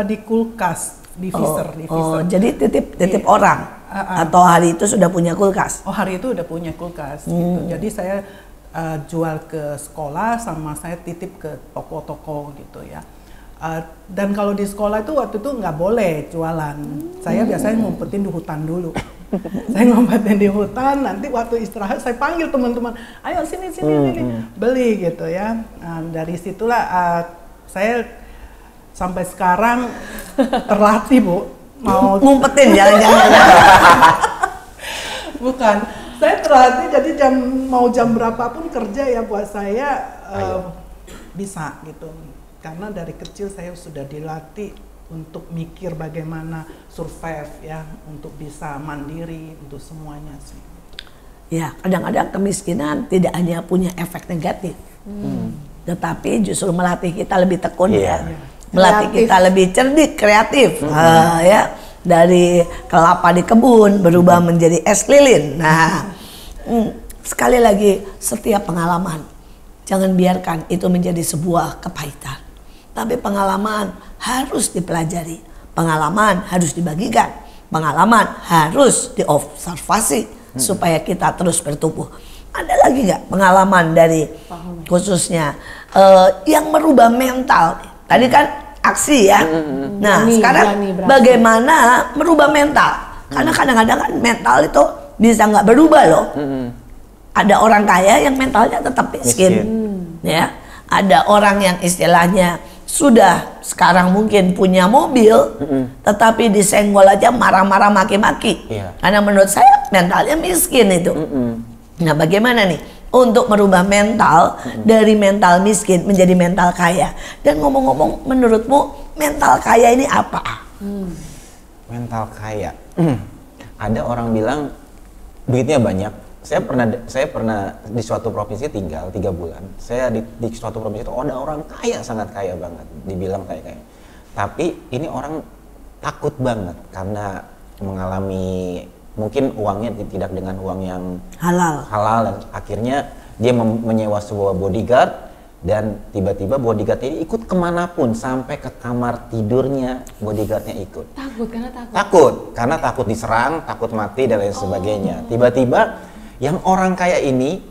Di kulkas, di freezer, di freezer. Jadi titip orang atau hari itu sudah punya kulkas? Oh, hari itu udah punya kulkas gitu. Jadi saya jual ke sekolah, sama saya titip ke toko-toko gitu ya. Dan kalau di sekolah itu waktu itu nggak boleh jualan. Saya biasanya ngumpetin di hutan dulu. Saya ngumpetin di hutan, nanti waktu istirahat saya panggil teman-teman, ayo sini beli gitu ya. Dari situlah saya sampai sekarang terlatih, Bu. Mau Ngumpetin jangan-jangan. Bukan, saya terlatih, jadi jam berapapun kerja ya buat saya bisa gitu. Karena dari kecil saya sudah dilatih untuk mikir bagaimana survive ya, untuk bisa mandiri untuk semuanya sih. Ya, kadang-kadang kemiskinan tidak hanya punya efek negatif, tetapi justru melatih kita lebih tekun ya, melatih Kreatif. kita lebih cerdik, kreatif, ya. Dari kelapa di kebun berubah menjadi es lilin. Nah, sekali lagi, setiap pengalaman jangan biarkan itu menjadi sebuah kepahitan. Tapi pengalaman harus dipelajari, pengalaman harus dibagikan, pengalaman harus diobservasi supaya kita terus bertumbuh. Ada lagi nggak pengalaman dari khususnya yang merubah mental? Tadi kan aksi ya. Nah, sekarang bagaimana merubah mental? Karena kadang-kadang kan mental itu bisa nggak berubah loh. Ada orang kaya yang mentalnya tetap miskin. Ya, ada orang yang istilahnya sudah sekarang mungkin punya mobil, tetapi disenggol aja marah-marah maki-maki. Karena menurut saya mentalnya miskin itu. Nah, bagaimana nih untuk merubah mental dari mental miskin menjadi mental kaya? Dan ngomong-ngomong, menurutmu mental kaya ini apa? Mental kaya. Ada orang bilang duitnya banyak. Saya pernah di suatu provinsi tinggal 3 bulan. Saya di suatu provinsi itu ada orang kaya, sangat kaya banget, dibilang kaya. Tapi ini orang takut banget karena mengalami mungkin uangnya tidak dengan uang yang halal, dan akhirnya dia menyewa sebuah bodyguard, dan tiba-tiba bodyguard ini ikut kemanapun, sampai ke kamar tidurnya bodyguardnya ikut. Takut karena takut diserang, takut mati dan lain sebagainya. Tiba-tiba yang orang kaya ini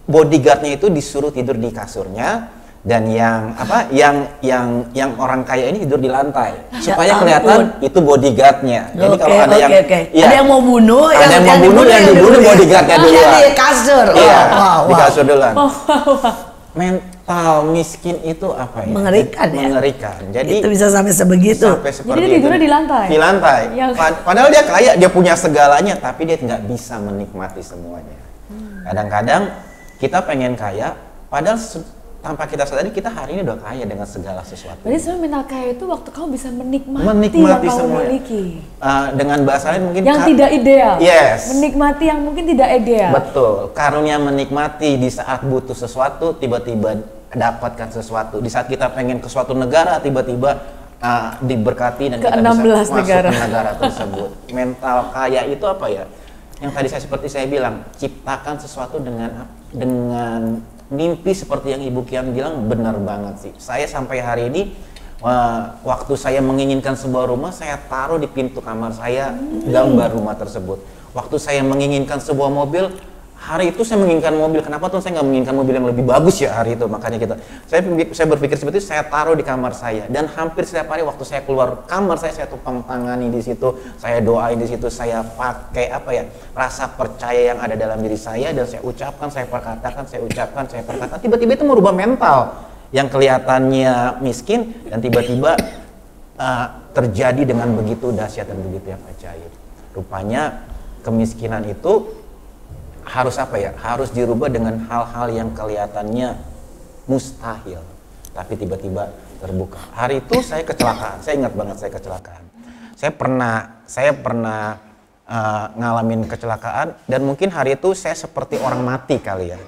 bodyguardnya itu disuruh tidur di kasurnya, Dan yang apa? Yang orang kaya ini tidur di lantai supaya ampun. kelihatan itu bodyguardnya. Jadi kalau ada yang ada yang mau bunuh, ada yang mau bunuh, yang dibunuh bodyguardnya duluan. Yang di kasur. Iya, Wow. di kasur duluan. Mental miskin itu apa ya? Mengerikan ya? Mengerikan. Jadi Itu bisa sampai sebegitu. sampai seperti Jadi dia tidurnya itu. di lantai? Di lantai. Yang- Padahal dia kaya, dia punya segalanya, tapi dia nggak bisa menikmati semuanya. Kadang-kadang kita pengen kaya, padahal tanpa kita sadari kita hari ini udah kaya dengan segala sesuatu. Berarti sebenarnya mental kaya itu waktu kamu bisa menikmati, Menikmati yang kamu semuanya. miliki. Dengan bahasa lain mungkin Yang tidak ideal. Yes. Menikmati yang mungkin tidak ideal. Betul. Karunia menikmati di saat butuh sesuatu, tiba-tiba dapatkan sesuatu. Di saat kita pengen ke suatu negara, tiba-tiba diberkati dan Ke kita 16 bisa masuk negara. ke negara tersebut. Mental kaya itu apa ya? Yang tadi seperti saya bilang, ciptakan sesuatu dengan mimpi seperti yang Ibu Kian bilang, benar banget sih. Saya sampai hari ini waktu saya menginginkan sebuah rumah, saya taruh di pintu kamar saya gambar rumah tersebut. Waktu saya menginginkan sebuah mobil, hari itu saya menginginkan mobil. Kenapa tuh saya nggak menginginkan mobil yang lebih bagus ya hari itu? Makanya saya berpikir seperti itu, saya taruh di kamar saya. Dan hampir setiap hari waktu saya keluar kamar saya tumpang tangani di situ, saya doain di situ, saya pakai apa ya, rasa percaya yang ada dalam diri saya, dan saya ucapkan, saya perkatakan, saya ucapkan, saya perkatakan. Tiba-tiba itu merubah mental yang kelihatannya miskin dan tiba-tiba terjadi dengan begitu dahsyat dan begitu yang ajaib. Rupanya kemiskinan itu harus apa ya? Harus dirubah dengan hal-hal yang kelihatannya mustahil, tapi tiba-tiba terbuka. Hari itu saya kecelakaan. Saya ingat banget saya kecelakaan. Saya pernah ngalamin kecelakaan, dan mungkin hari itu saya seperti orang mati kali ya.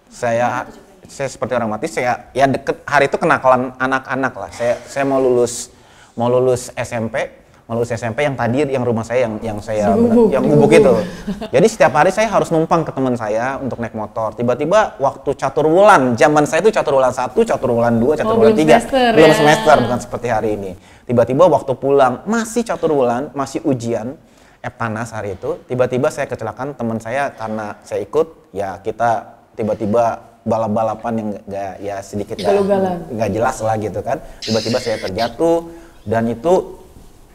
Saya seperti orang mati. Saya ya deket hari itu kenakalan anak-anak lah. Saya mau lulus SMP yang tadi yang rumah saya yang gubuk itu. Jadi setiap hari saya harus numpang ke teman saya untuk naik motor. Tiba-tiba waktu catur wulan, zaman saya itu catur wulan 1, catur wulan 2, catur wulan 3. Belum semester, bukan seperti hari ini. Tiba-tiba waktu pulang masih catur wulan, masih ujian panas hari itu. Tiba-tiba saya kecelakaan, teman saya karena saya ikut, ya kita tiba-tiba balap-balapan yang sedikit nggak jelas lah gitu kan. Tiba-tiba saya terjatuh, dan itu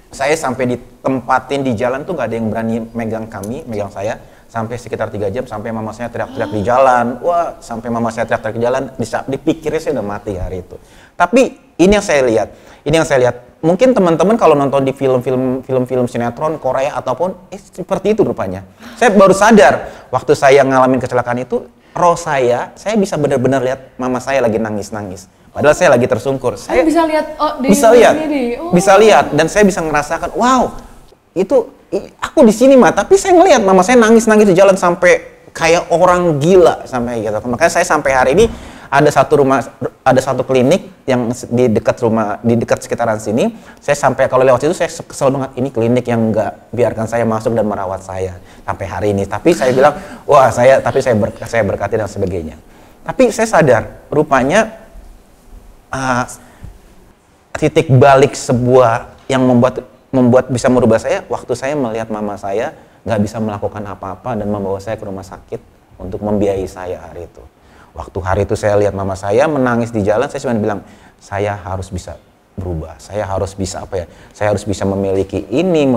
saya sampai ditempatin di jalan tuh nggak ada yang berani megang saya sampai sekitar 3 jam, sampai mama saya teriak-teriak di jalan. Wah, sampai mama saya teriak-teriak di jalan, dipikirnya saya udah mati hari itu. Tapi ini yang saya lihat. Mungkin teman-teman kalau nonton di film-film sinetron Korea ataupun seperti itu rupanya. Saya baru sadar waktu saya ngalamin kecelakaan itu, roh saya bisa benar-benar lihat mama saya lagi nangis-nangis. Padahal saya lagi tersungkur. Saya bisa lihat bisa lihat, dan saya bisa ngerasakan, wow, itu aku di sini mah, tapi saya ngelihat mama saya nangis-nangis di jalan sampai kayak orang gila sampai gitu. Makanya saya sampai hari ini ada satu klinik yang di dekat sekitaran sini. Saya sampai kalau lewat situ saya kesel banget, ini klinik yang nggak biarkan saya masuk dan merawat saya sampai hari ini. Tapi saya bilang, wah saya berkati dan sebagainya. Tapi saya sadar rupanya titik balik sebuah yang membuat bisa merubah saya waktu saya melihat mama saya nggak bisa melakukan apa-apa dan membawa saya ke rumah sakit untuk membiayai saya hari itu. Waktu hari itu saya lihat mama saya menangis di jalan, saya cuma bilang, saya harus bisa berubah, saya harus bisa saya harus bisa memiliki ini,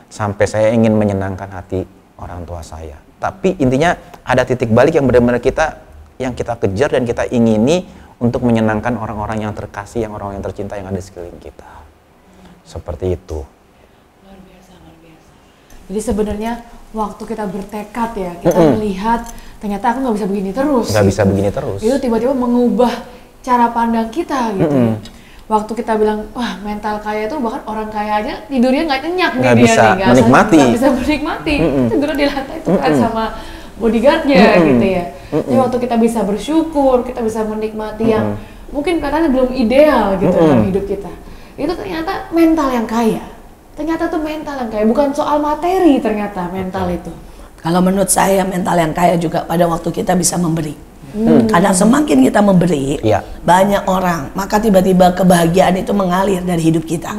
sampai saya ingin menyenangkan hati orang tua saya. Tapi intinya ada titik balik yang benar-benar yang kita kejar dan kita ingini untuk menyenangkan orang-orang yang terkasih, orang-orang yang tercinta yang ada di sekeliling kita. Seperti itu. Luar biasa. Jadi sebenarnya waktu kita bertekad ya, kita melihat ternyata aku nggak bisa begini terus. Nggak bisa begini terus. Itu tiba-tiba mengubah cara pandang kita gitu ya. Waktu kita bilang, wah mental kaya itu bahkan orang kaya aja tidurnya nggak nyenyak nih dia nih. Nggak bisa menikmati. Tidur di lantai itu kan sama bodyguardnya gitu ya. Jadi waktu kita bisa bersyukur, kita bisa menikmati yang mungkin katanya belum ideal gitu dalam hidup kita. Itu ternyata mental yang kaya. Ternyata tuh mental yang kaya, bukan soal materi ternyata mental itu. Kalau menurut saya mental yang kaya juga pada waktu kita bisa memberi. Kadang semakin kita memberi, banyak orang, maka tiba-tiba kebahagiaan itu mengalir dari hidup kita.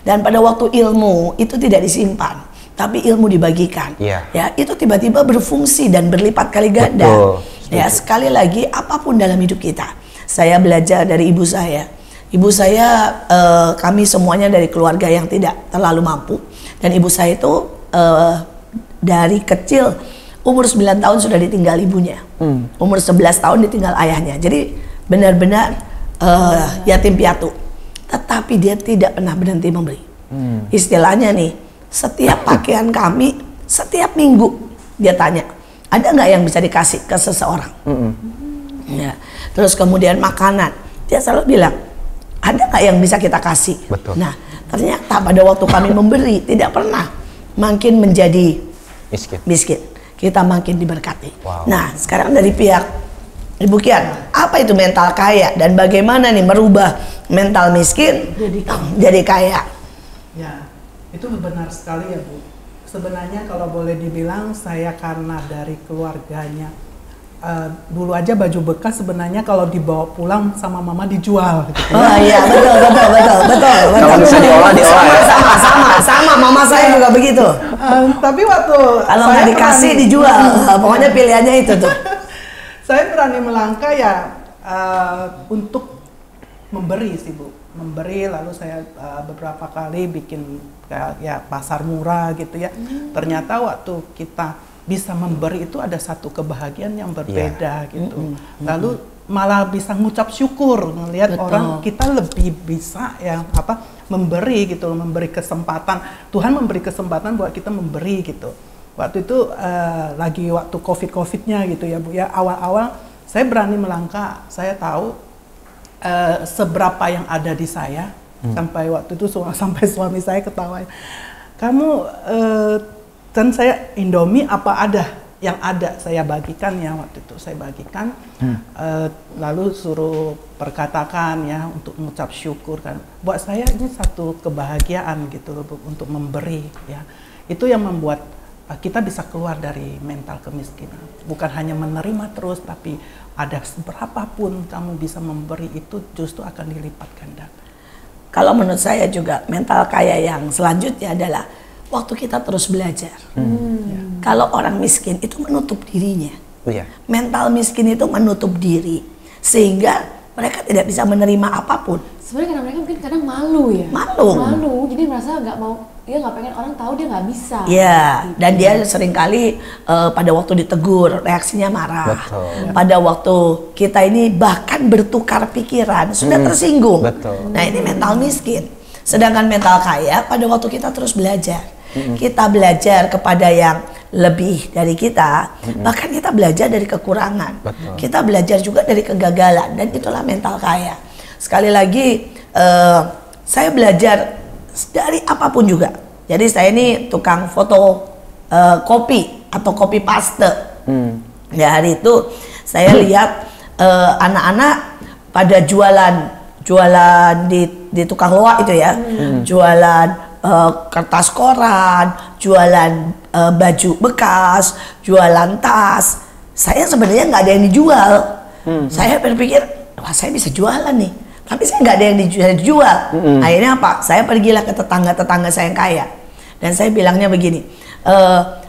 Dan pada waktu ilmu itu tidak disimpan, tapi ilmu dibagikan. Ya, itu tiba-tiba berfungsi dan berlipat kali ganda. Ya, sekali lagi apapun dalam hidup kita. Saya belajar dari ibu saya. Ibu saya, kami semuanya dari keluarga yang tidak terlalu mampu. Dan ibu saya itu dari kecil, umur 9 tahun sudah ditinggal ibunya. Umur 11 tahun ditinggal ayahnya. Jadi benar-benar yatim piatu. Tetapi dia tidak pernah berhenti memberi. Istilahnya nih, setiap pakaian kami, setiap minggu dia tanya, ada nggak yang bisa dikasih ke seseorang? Ya. Terus kemudian makanan, dia selalu bilang, ada nggak yang bisa kita kasih? Betul. Nah, ternyata pada waktu kami memberi, tidak pernah makin menjadi miskin. Kita makin diberkati. Wow. Nah, sekarang dari pihak Ibu Kian, apa itu mental kaya dan bagaimana nih merubah mental miskin jadi kaya? Ya, itu benar sekali ya Bu. Sebenarnya kalau boleh dibilang saya karena dari keluarganya, dulu aja baju bekas sebenarnya kalau dibawa pulang sama mama dijual gitu. Oh iya, betul. Kalau bisa diolah ya. Sama mama saya juga begitu. Tapi waktu Kalau nggak dikasih dijual, pokoknya pilihannya itu tuh. Saya berani melangkah ya untuk memberi sih Bu, memberi. Lalu saya beberapa kali bikin kayak ya pasar murah gitu ya. Ternyata waktu kita bisa memberi itu ada satu kebahagiaan yang berbeda gitu. Lalu malah bisa ngucap syukur ngelihat orang kita lebih bisa ya memberi gitu, memberi kesempatan. Tuhan memberi kesempatan buat kita memberi gitu. Waktu itu lagi waktu COVID-nya gitu ya Bu ya, awal-awal saya berani melangkah. Saya tahu seberapa yang ada di saya. Sampai waktu itu sampai suami saya ketawa. Kamu dan saya Indomie apa ada yang ada saya bagikan ya, waktu itu saya bagikan. Lalu suruh perkatakan ya untuk mengucap syukur kan. Buat saya ini satu kebahagiaan gitu loh Bu, untuk memberi ya. Itu yang membuat kita bisa keluar dari mental kemiskinan. Bukan hanya menerima terus, tapi ada berapapun kamu bisa memberi itu justru akan dilipat ganda. Kalau menurut saya juga mental kaya yang selanjutnya adalah waktu kita terus belajar. Kalau orang miskin itu menutup dirinya. Mental miskin itu menutup diri sehingga mereka tidak bisa menerima apapun. Sebenarnya karena mereka mungkin kadang malu ya. Malu, jadi merasa nggak mau, dia nggak pengen orang tahu dia nggak bisa. Iya, dan dia seringkali pada waktu ditegur reaksinya marah. Betul. Pada waktu kita ini bahkan bertukar pikiran sudah tersinggung. Betul. Nah ini mental miskin. Sedangkan mental kaya pada waktu kita terus belajar. Kita belajar kepada yang lebih dari kita, bahkan kita belajar dari kekurangan. Betul. Kita belajar juga dari kegagalan, dan itulah mental kaya. Sekali lagi, saya belajar dari apapun juga. Jadi saya ini tukang foto kopi atau kopi paste. Ya, hari itu saya lihat anak-anak pada jualan di tukang loak itu ya, jualan kertas koran, jualan baju bekas, jualan tas. Saya sebenarnya nggak ada yang dijual. Saya berpikir, wah saya bisa jualan nih, tapi saya nggak ada yang dijual. Akhirnya apa? Saya pergilah ke tetangga-tetangga saya yang kaya, dan saya bilangnya begini,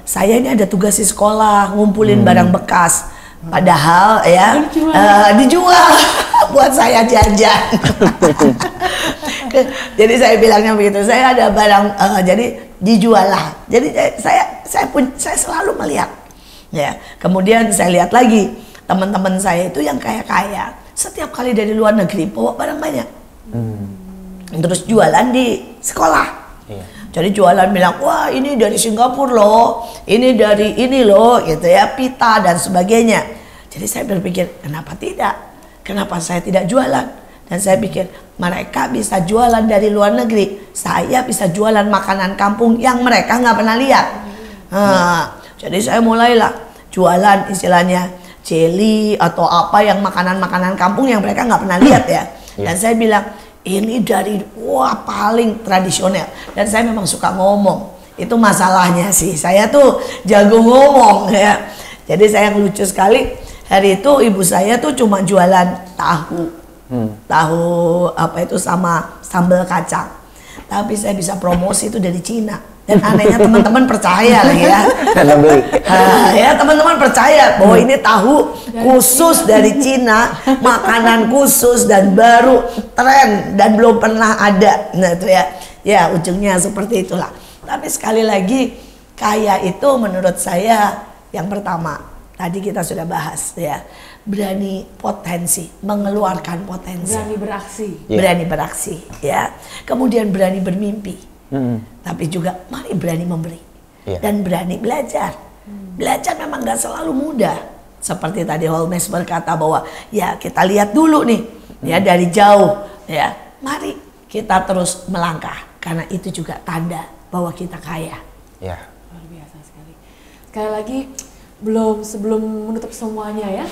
saya ini ada tugas di sekolah ngumpulin barang bekas. Padahal ya dijual buat saya jajan. Jadi saya bilangnya begitu, saya ada barang jadi dijual lah. Jadi saya selalu melihat. Ya, kemudian saya lihat lagi teman-teman saya itu yang kaya-kaya, setiap kali dari luar negeri bawa barang banyak. Terus jualan di sekolah. Jadi jualan bilang, wah ini dari Singapura loh, ini dari ini loh, gitu ya, pita dan sebagainya. Jadi saya berpikir, kenapa tidak? Kenapa saya tidak jualan? Dan saya pikir, mereka bisa jualan dari luar negeri, saya bisa jualan makanan kampung yang mereka nggak pernah lihat. Jadi saya mulailah jualan istilahnya jelly atau apa yang makanan-makanan kampung yang mereka nggak pernah lihat ya. Dan saya bilang, ini dari paling tradisional, dan saya memang suka ngomong. Itu masalahnya sih, saya tuh jago ngomong ya. Jadi saya lucu sekali, hari itu ibu saya tuh cuma jualan tahu apa itu sama sambal kacang, tapi saya bisa promosi itu dari Cina. Dan anehnya teman-teman percaya lagi ya. Dan beli. Ya teman-teman percaya bahwa ini tahu khusus dari Cina, makanan khusus dan baru tren dan belum pernah ada. Nah itu ya, ya ujungnya seperti itulah. Tapi sekali lagi kaya itu menurut saya yang pertama tadi kita sudah bahas ya, berani potensi, mengeluarkan potensi, berani beraksi ya, kemudian berani bermimpi. Tapi juga mari berani memberi dan berani belajar. Belajar memang gak selalu mudah. Seperti tadi Holmes berkata bahwa ya kita lihat dulu nih ya dari jauh ya. Mari kita terus melangkah karena itu juga tanda bahwa kita kaya. Ya. Luar biasa sekali. Sekali lagi sebelum menutup semuanya ya,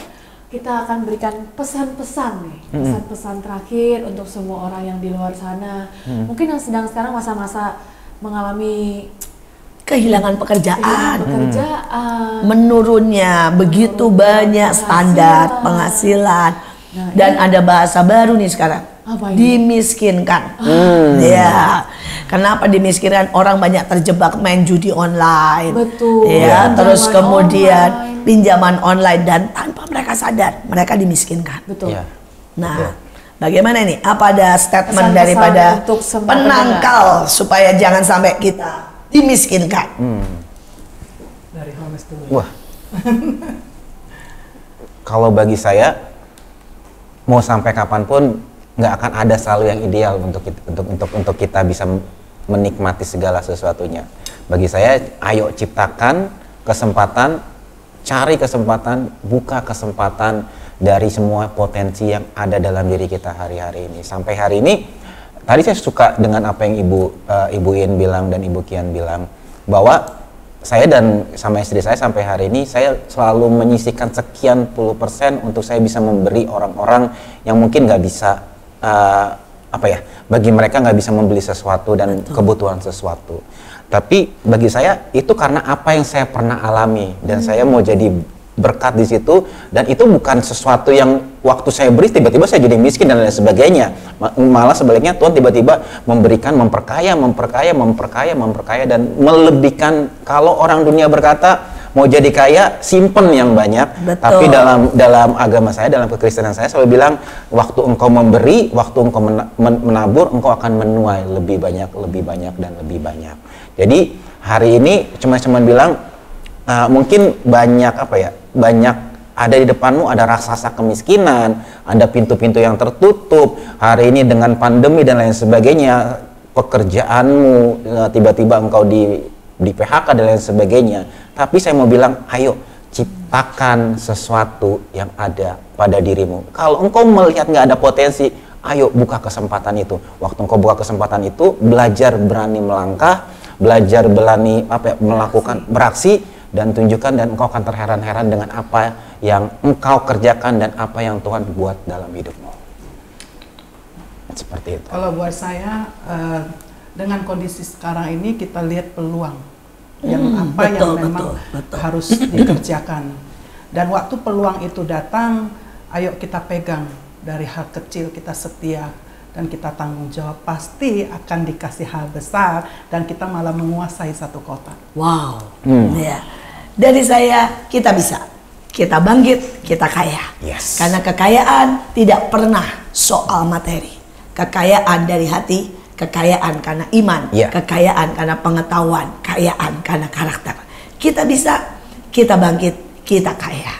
kita akan berikan pesan-pesan nih, pesan-pesan terakhir untuk semua orang yang di luar sana. Mungkin yang sedang sekarang masa-masa mengalami kehilangan pekerjaan, menurunnya begitu banyak standar penghasilan, dan ada bahasa baru nih sekarang, dimiskinkan. Ya, kenapa dimiskinkan? Orang banyak terjebak main judi online, ya, terus kemudian pinjaman online dan tanpa mereka sadar mereka dimiskinkan. Nah, bagaimana ini? Apa ada statement daripada penangkal supaya jangan sampai kita dimiskinkan? Dari Holmes dulu. Wah. Kalau bagi saya, mau sampai kapanpun nggak akan ada selalu yang ideal untuk kita bisa menikmati segala sesuatunya. Bagi saya, ayo ciptakan kesempatan, cari kesempatan, buka kesempatan dari semua potensi yang ada dalam diri kita hari-hari ini. Sampai hari ini, tadi saya suka dengan apa yang Ibu Iin bilang dan Ibu Kian bilang, bahwa saya dan sama istri saya sampai hari ini saya selalu menyisihkan sekian puluh % untuk saya bisa memberi orang-orang yang mungkin nggak bisa bagi mereka nggak bisa membeli sesuatu dan kebutuhan sesuatu. Tapi bagi saya itu karena apa yang saya pernah alami dan saya mau jadi berkat di situ, dan itu bukan sesuatu yang waktu saya beri tiba-tiba saya jadi miskin dan lain sebagainya. Malah sebaliknya Tuhan tiba-tiba memberikan, memperkaya dan melebihkan. Kalau orang dunia berkata mau jadi kaya, simpen yang banyak. Tapi dalam agama saya, dalam kekristenan saya selalu bilang, waktu engkau memberi, waktu engkau menabur, engkau akan menuai lebih banyak dan lebih banyak. Jadi hari ini cuma bilang mungkin banyak banyak ada di depanmu, ada raksasa kemiskinan, ada pintu-pintu yang tertutup. Hari ini dengan pandemi dan lain sebagainya, pekerjaanmu tiba-tiba engkau di PHK dan lain sebagainya. Tapi saya mau bilang, ayo ciptakan sesuatu yang ada pada dirimu. Kalau engkau melihat nggak ada potensi, ayo buka kesempatan itu. Waktu engkau buka kesempatan itu, belajar berani melangkah, belajar berani melakukan beraksi, dan tunjukkan, dan engkau akan terheran-heran dengan apa yang engkau kerjakan dan apa yang Tuhan buat dalam hidupmu. Seperti itu. Kalau buat saya, dengan kondisi sekarang ini kita lihat peluang yang yang memang harus dikerjakan. Dan waktu peluang itu datang, ayo kita pegang. Dari hal kecil kita setia dan kita tanggung jawab, pasti akan dikasih hal besar dan kita malah menguasai satu kota. Wow. Ya. Dari saya, kita bisa, kita bangkit, kita kaya. Yes. Karena kekayaan tidak pernah soal materi. Kekayaan dari hati, kekayaan karena iman, kekayaan karena pengetahuan, kekayaan karena karakter. Kita bisa, kita bangkit, kita kaya.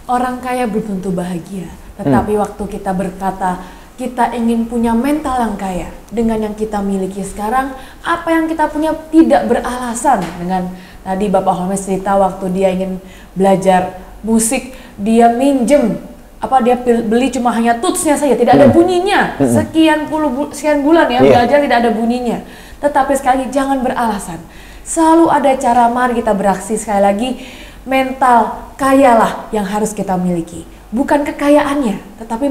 Orang kaya belum tentu bahagia, tetapi waktu kita berkata kita ingin punya mental yang kaya dengan yang kita miliki sekarang, apa yang kita punya tidak beralasan. Dengan tadi Bapak Holmes cerita waktu dia ingin belajar musik, dia minjem dia beli cuma hanya tutsnya saja, tidak ada bunyinya. Sekian bulan ya belajar tidak ada bunyinya. Tetapi sekali lagi jangan beralasan. Selalu ada cara, mari kita beraksi. Sekali lagi, mental kayalah yang harus kita miliki. Bukan kekayaannya, tetapi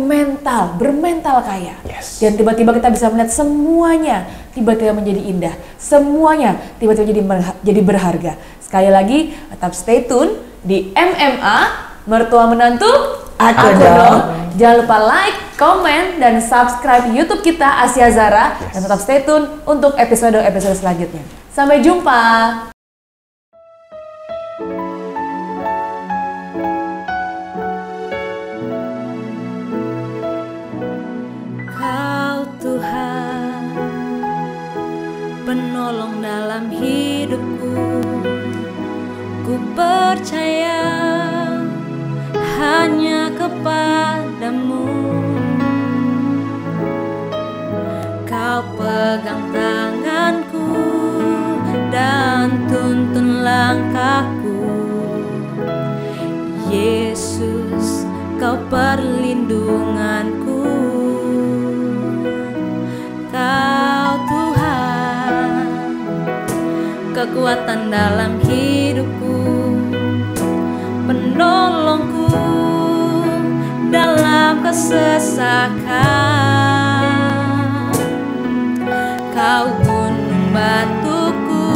bermental kaya. Yes. Dan tiba-tiba kita bisa melihat semuanya tiba-tiba menjadi indah. Semuanya tiba-tiba jadi berharga. Sekali lagi, tetap stay tune di MMA, Mertua Menantu Aku dong. Jangan lupa like, komen, dan subscribe YouTube kita Asia Zara. Dan tetap stay tune untuk episode-episode selanjutnya. Sampai jumpa. Kau Tuhan, penolong dalam hidupku. Ku percaya hanya kepadamu. Kau pegang tanganku dan tuntun langkahku. Yesus, Kau perlindunganku. Kau Tuhan, kekuatan dalam hidupku, penolongku dalam kesesakan. Kau gunung batuku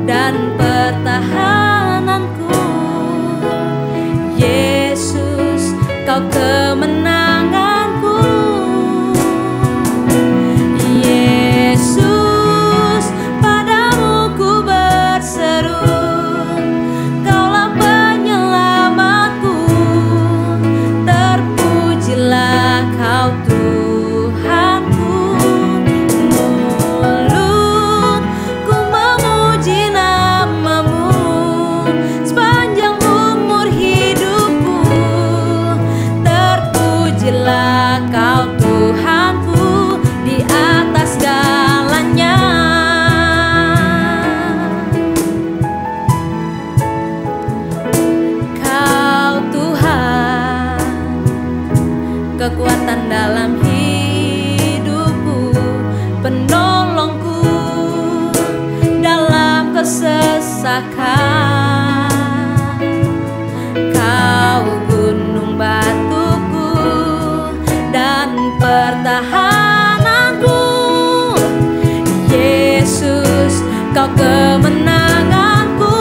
dan pertahananku. Yesus, Kau kemenanganku. Yesus, padamu ku berseru. Kaulah penyelamatku. Terpujilah Kau Tuhanku. Mulutku memuji namamu sepanjang umur hidupku. Terpujilah Kau Tuhanku di atas segalanya. Kau Tuhan, kekuatan dalam hidupku, penolongku dalam kesesakan. Kau gunung batuku dan pertahananku. Yesus, Kau kemenanganku.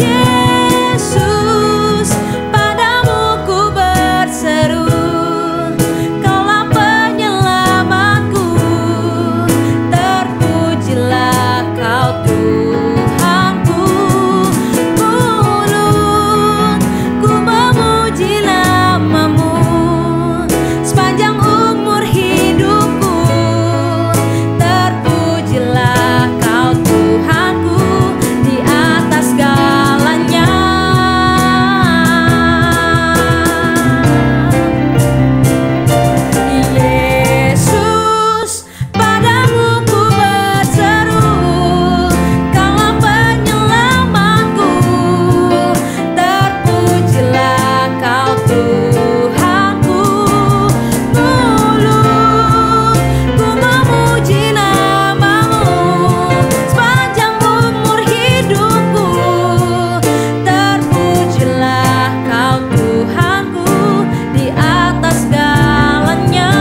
Yesus, padamu ku berseru. Kaulah penyelamatku. Terpujilah Kau Tuhanku. Mulutku memuji namamu sepanjang umur hidupku. Terpujilah Kau Tuhanku di atas segalanya. Yesus, padamu ku berseru. Kaulah penyelamatku. Terpujilah Kau Tuhanku. Mulutku memuji namamu sepanjang umur hidupku. Terpujilah Kau Tuhanku di atas segalanya.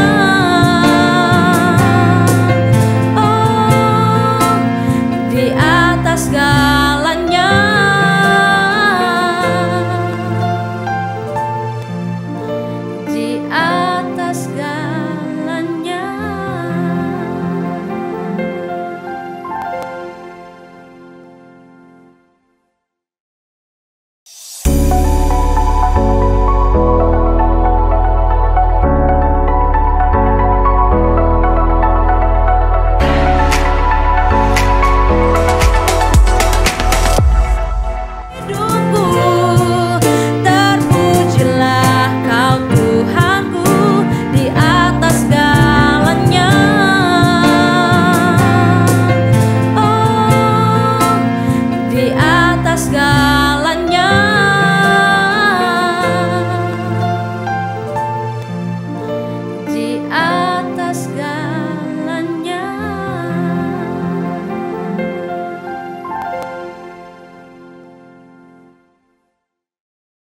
Oh, di atas segalanya. Di atas segalanya. Hidupku, terpujilah Kau Tuhanku di atas segalanya. Oh, di atas segalanya.